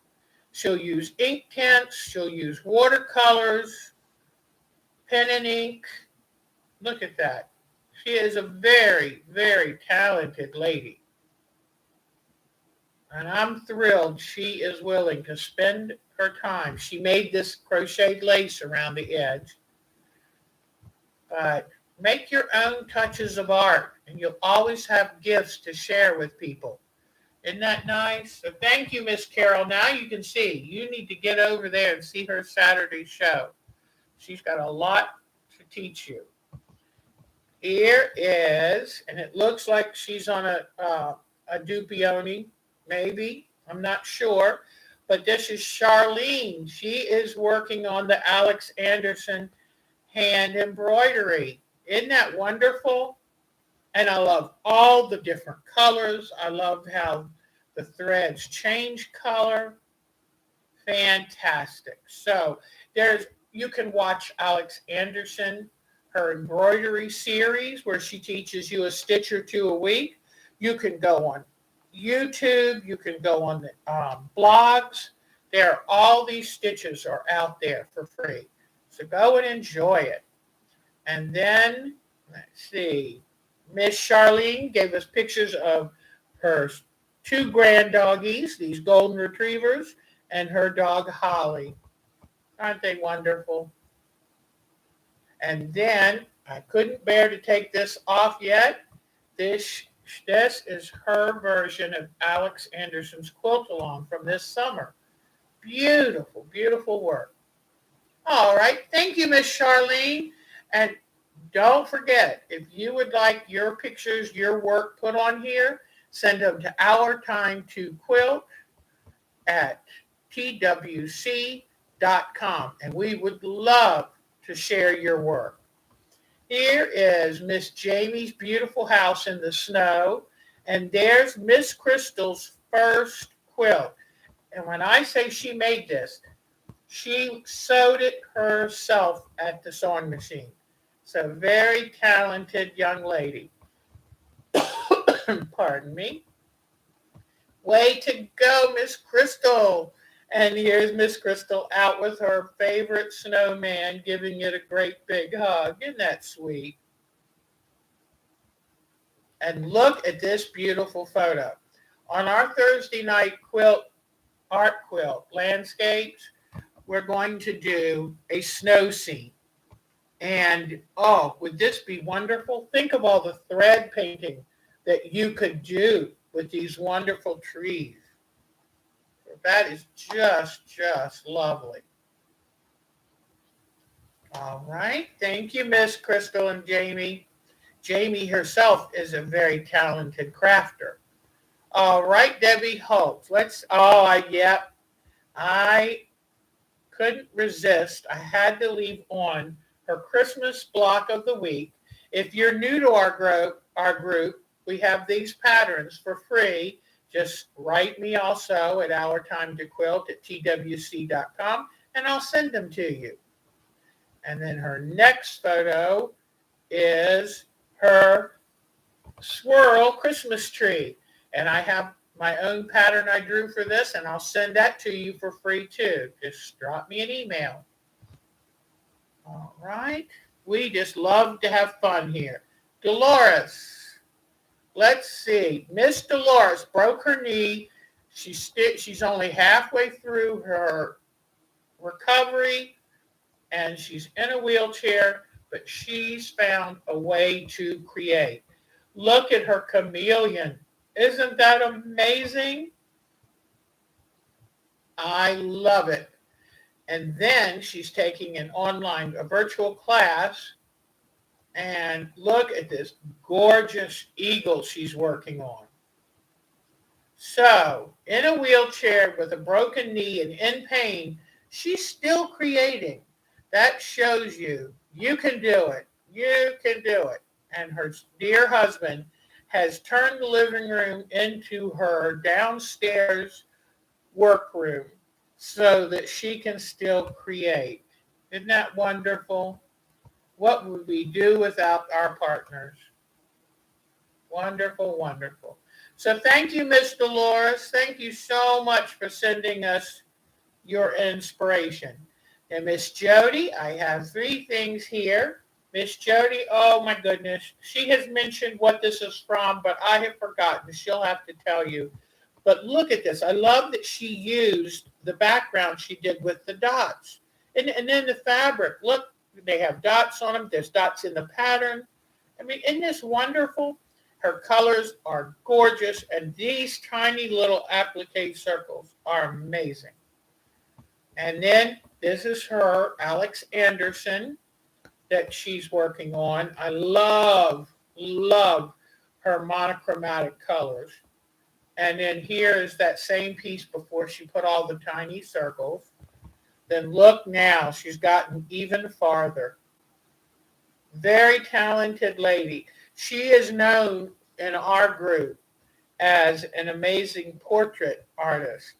She'll use ink tints, she'll use watercolors, pen and ink. Look at that. She is a very, very talented lady. And I'm thrilled she is willing to spend her time. She made this crocheted lace around the edge. But make your own touches of art, and you'll always have gifts to share with people. Isn't that nice? So thank you, Miss Carol. Now you can see. You need to get over there and see her Saturday show. She's got a lot to teach you. Here is, and it looks like she's on a Dupioni, maybe. I'm not sure. But this is Charlene. She is working on the Alex Anderson hand embroidery. Isn't that wonderful? And I love all the different colors. I love how the threads change color. Fantastic. So you can watch Alex Anderson, her embroidery series, where she teaches you a stitch or two a week. You can go on YouTube. You can go on the blogs. All these stitches are out there for free. So go and enjoy it. And then, let's see, Miss Charlene gave us pictures of her two grand doggies, these golden retrievers, and her dog Holly. Aren't they wonderful? And then, I couldn't bear to take this off yet. This is her version of Alex Anderson's quilt along from this summer. Beautiful, beautiful work. All right. Thank you, Miss Charlene. And don't forget, if you would like your pictures, your work put on here, send them to Our Time to Quilt at twc.com. And we would love to share your work. Here is Miss Jamie's beautiful house in the snow. And there's Miss Crystal's first quilt. And when I say she made this, she sewed it herself at the sewing machine. So very talented young lady. Pardon me. Way to go, Miss Crystal. And here's Miss Crystal out with her favorite snowman, giving it a great big hug. Isn't that sweet? And look at this beautiful photo. On our Thursday night art quilt landscapes, we're going to do a snow scene. And oh, would this be wonderful? Think of all the thread painting that you could do with these wonderful trees. That is just lovely. All right. Thank you, Miss Crystal and Jamie. Jamie herself is a very talented crafter. All right, Debbie Holtz. I couldn't resist. I had to leave on her Christmas block of the week. If you're new to our group, we have these patterns for free. Just write me also at ourtimetoquilt@twc.com and I'll send them to you. And then her next photo is her swirl Christmas tree. And I have my own pattern I drew for this, and I'll send that to you for free too. Just drop me an email. All right. We just love to have fun here. Dolores. Let's see. Miss Dolores broke her knee. She's only halfway through her recovery, and she's in a wheelchair, but she's found a way to create. Look at her chameleon. Isn't that amazing? I love it. And then she's taking a virtual class. And look at this gorgeous eagle she's working on. So, in a wheelchair with a broken knee and in pain, she's still creating. That shows you can do it. You can do it. And her dear husband has turned the living room into her downstairs workroom so that she can still create. Isn't that wonderful? What would we do without our partners? Wonderful, wonderful. So thank you, Miss Dolores. Thank you so much for sending us your inspiration. And Miss Jody, I have 3 things here. Miss Jody, oh my goodness. She has mentioned what this is from, but I have forgotten. She'll have to tell you. But look at this. I love that she used the background she did with the dots. And then the fabric. Look, they have dots on them. There's dots in the pattern. I mean, isn't this wonderful? Her colors are gorgeous. And these tiny little applique circles are amazing. And then this is her, Alex Anderson, that she's working on. I love her monochromatic colors. And then here is that same piece before she put all the tiny circles. Then look now, she's gotten even farther. Very talented lady. She is known in our group as an amazing portrait artist.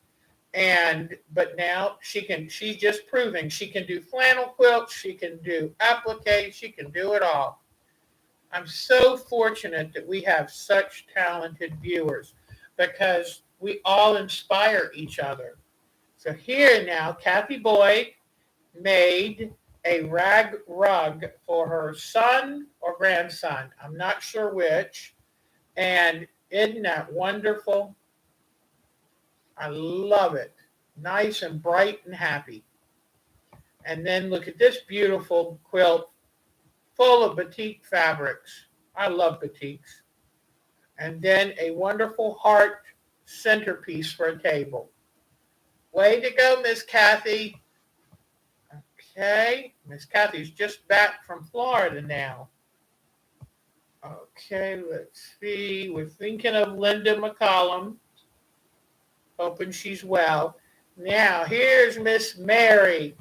But now she's just proving she can do flannel quilts, she can do applique, she can do it all. I'm so fortunate that we have such talented viewers because we all inspire each other. So here now, Kathy Boyd made a rag rug for her son or grandson. I'm not sure which. And isn't that wonderful? I love it. Nice and bright and happy. And then look at this beautiful quilt full of batik fabrics. I love batiks. And then a wonderful heart centerpiece for a table. Way to go, Miss Kathy. Okay, Miss Kathy's just back from Florida now. Okay, let's see. We're thinking of Linda McCollum. Hoping she's well. Now, here's Miss Mary.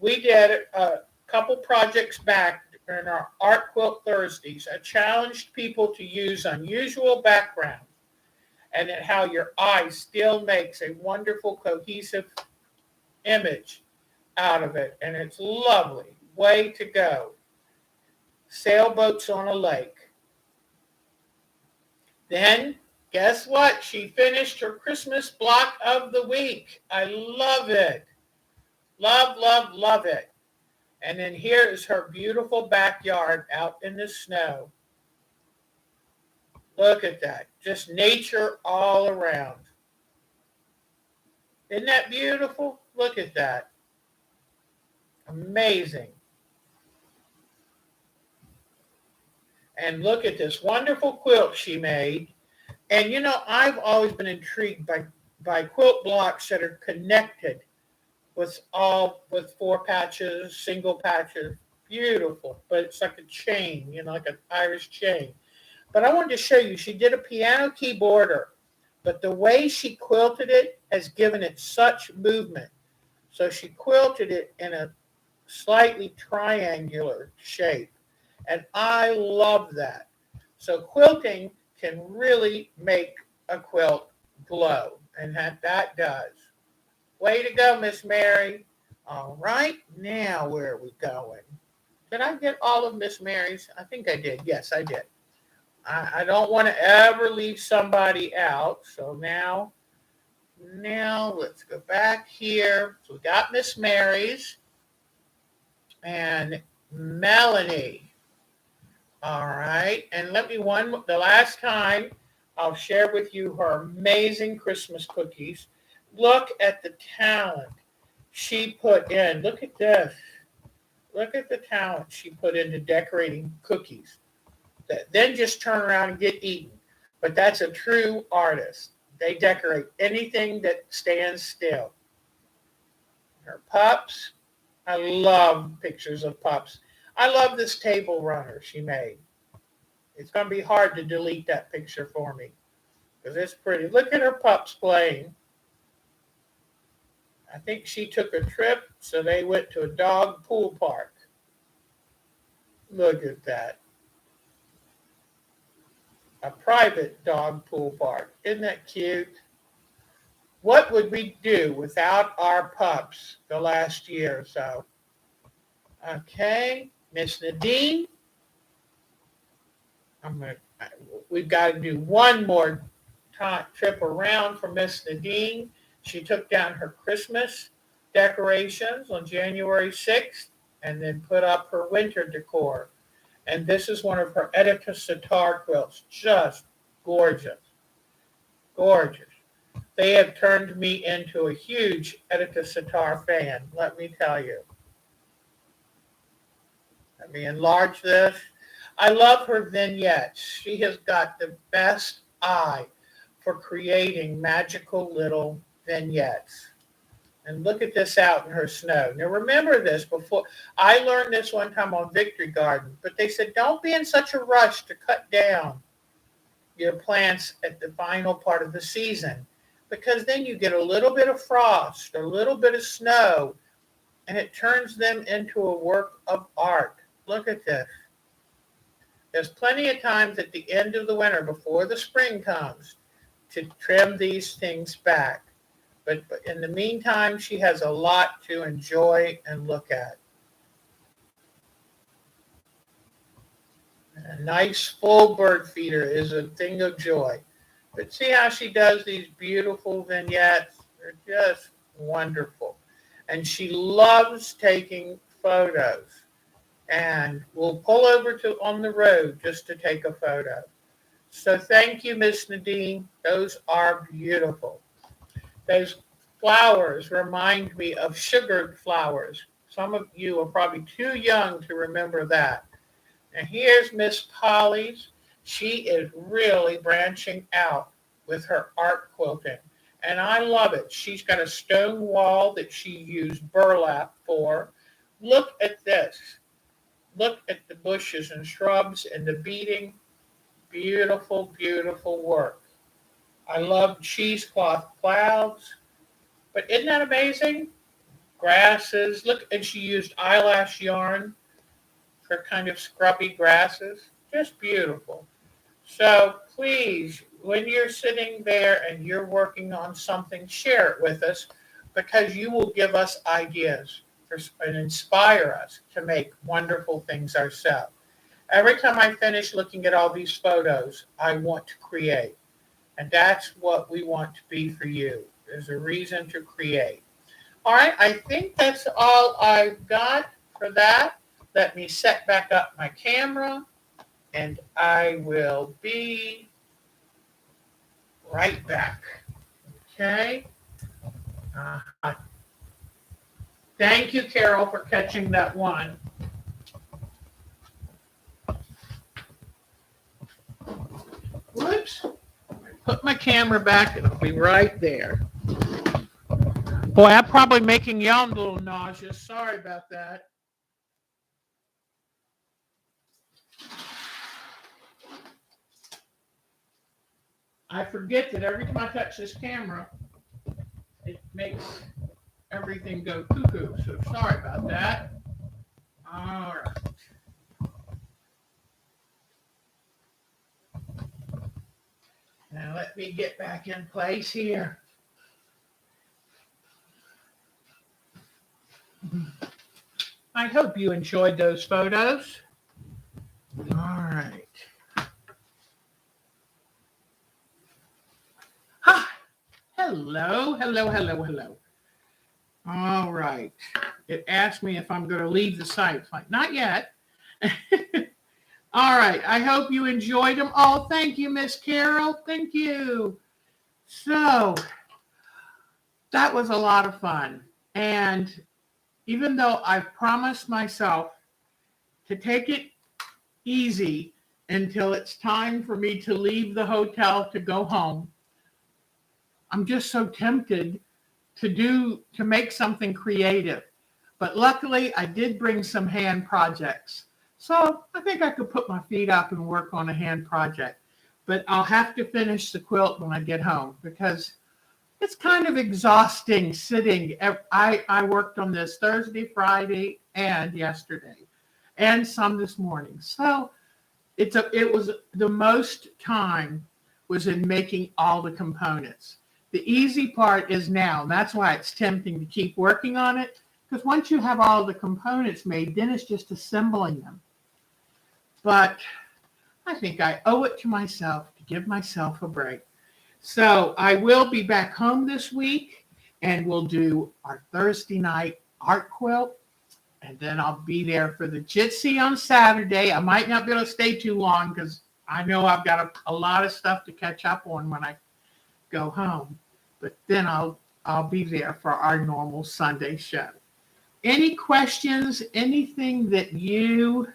We did a couple projects back in our Art Quilt Thursdays. I challenged people to use unusual backgrounds and how your eye still makes a wonderful cohesive image out of it. And it's lovely. Way to go. Sailboats on a lake. Then Guess what? She finished her Christmas block of the week. I love it. Love, love, love it. And then here is her beautiful backyard out in the snow. Look at that. Just nature all around. Isn't that beautiful? Look at that. Amazing. And look at this wonderful quilt she made. And you know, I've always been intrigued by quilt blocks that are connected with 4 patches, single patches. Beautiful. But it's like a chain, you know, like an Irish chain. But I wanted to show you, she did a piano keyboarder, but the way she quilted it has given it such movement. So she quilted it in a slightly triangular shape. And I love that. So quilting can really make a quilt glow. And that does. Way to go, Miss Mary. All right, now where are we going? Did I get all of Miss Mary's? I think I did. Yes, I did. I don't want to ever leave somebody out. So now let's go back here. So we got Miss Mary's and Melanie. All right. And the last time I'll share with you her amazing Christmas cookies. Look at the talent she put in. Look at this. Look at the talent she put into decorating cookies that then just turn around and get eaten. But that's a true artist. They decorate anything that stands still. Her pups. I love pictures of pups. I love this table runner she made. It's going to be hard to delete that picture for me because it's pretty. Look at her pups playing. I think she took a trip, so they went to a dog pool park. Look at that. A private dog pool park. Isn't that cute? What would we do without our pups the last year or so? Okay, Miss Nadine. We've got to do one more trip around for Miss Nadine. She took down her Christmas decorations on January 6th and then put up her winter decor. And this is one of her Editor Sitar quilts. Just gorgeous. Gorgeous. They have turned me into a huge Editor Sitar fan, let me tell you. Let me enlarge this. I love her vignettes. She has got the best eye for creating magical little vignettes. And look at this out in her snow. Now remember this before. I learned this one time on Victory Garden, but they said don't be in such a rush to cut down your plants at the final part of the season because then you get a little bit of frost, a little bit of snow, and it turns them into a work of art. Look at this. There's plenty of times at the end of the winter before the spring comes to trim these things back. But in the meantime, she has a lot to enjoy and look at. A nice full bird feeder is a thing of joy. But see how she does these beautiful vignettes? They're just wonderful. And she loves taking photos. And we'll pull over on the road just to take a photo. So thank you, Miss Nadine. Those are beautiful. Those flowers remind me of sugared flowers. Some of you are probably too young to remember that. And here's Miss Polly's. She is really branching out with her art quilting. And I love it. She's got a stone wall that she used burlap for. Look at this. Look at the bushes and shrubs and the beading. Beautiful, beautiful work. I love cheesecloth clouds. But isn't that amazing? Grasses. Look, and she used eyelash yarn for kind of scrubby grasses. Just beautiful. So please, when you're sitting there and you're working on something, share it with us because you will give us ideas and inspire us to make wonderful things ourselves. Every time I finish looking at all these photos, I want to create. And that's what we want to be for you. There's a reason to create. All right, I think that's all I've got for that. Let me set back up my camera, and I will be right back. Okay. Uh, Thank you, Carol, for catching that one. Whoops. Put my camera back and I'll be right there. Boy, I'm probably making y'all a little nauseous. Sorry about that. I forget that every time I touch this camera, it makes everything go cuckoo. So sorry about that. All right. Now let me get back in place here. I hope you enjoyed those photos. All right. Hi. Hello, hello, hello, hello. All right. It asked me if I'm going to leave the site. It's like, not yet. All right. I hope you enjoyed them. Oh, thank you, Miss Carol. Thank you. So that was a lot of fun. And even though I've promised myself to take it easy until it's time for me to leave the hotel to go home, I'm just so tempted to make something creative. But luckily, I did bring some hand projects. So I think I could put my feet up and work on a hand project. But I'll have to finish the quilt when I get home because it's kind of exhausting sitting. I worked on this Thursday, Friday, and yesterday, and some this morning. So it was the most time was in making all the components. The easy part is now. That's why it's tempting to keep working on it, because once you have all the components made, then it's just assembling them. But I think I owe it to myself to give myself a break. So I will be back home this week, and we'll do our Thursday night art quilt. And then I'll be there for the Gypsy on Saturday. I might not be able to stay too long because I know I've got a lot of stuff to catch up on when I go home. But then I'll be there for our normal Sunday show. Any questions, anything that you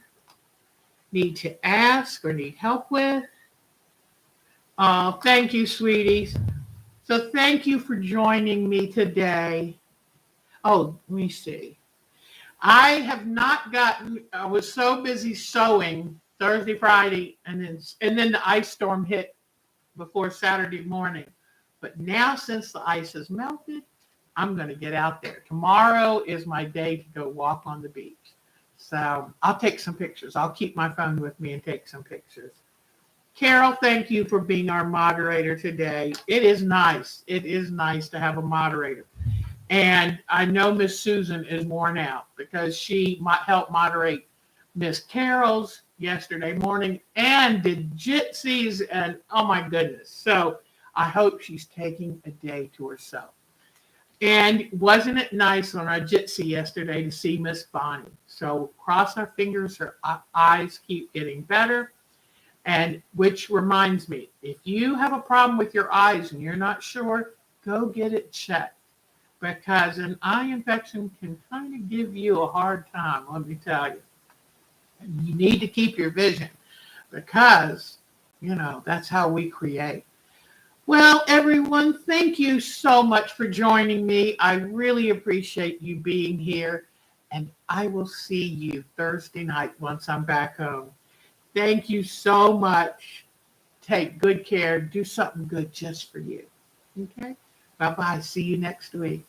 need to ask or need help with? Oh, thank you, sweeties. So thank you for joining me today. Oh, let me see. I was so busy sewing Thursday, Friday, and then the ice storm hit before Saturday morning. But now, since the ice has melted, I'm going to get out there. Tomorrow is my day to go walk on the beach. So I'll take some pictures. I'll keep my phone with me and take some pictures. Carol, thank you for being our moderator today. It is nice. It is nice to have a moderator. And I know Miss Susan is worn out because she helped moderate Miss Carol's yesterday morning and did Gypsy's, and oh my goodness. So I hope she's taking a day to herself. And wasn't it nice on our Gypsy yesterday to see Miss Bonnie? So cross our fingers, her eyes keep getting better. And which reminds me, if you have a problem with your eyes and you're not sure, go get it checked. Because an eye infection can kind of give you a hard time, let me tell you. And you need to keep your vision because, that's how we create. Well, everyone, thank you so much for joining me. I really appreciate you being here. And I will see you Thursday night once I'm back home. Thank you so much. Take good care. Do something good just for you. Okay? Bye-bye. See you next week.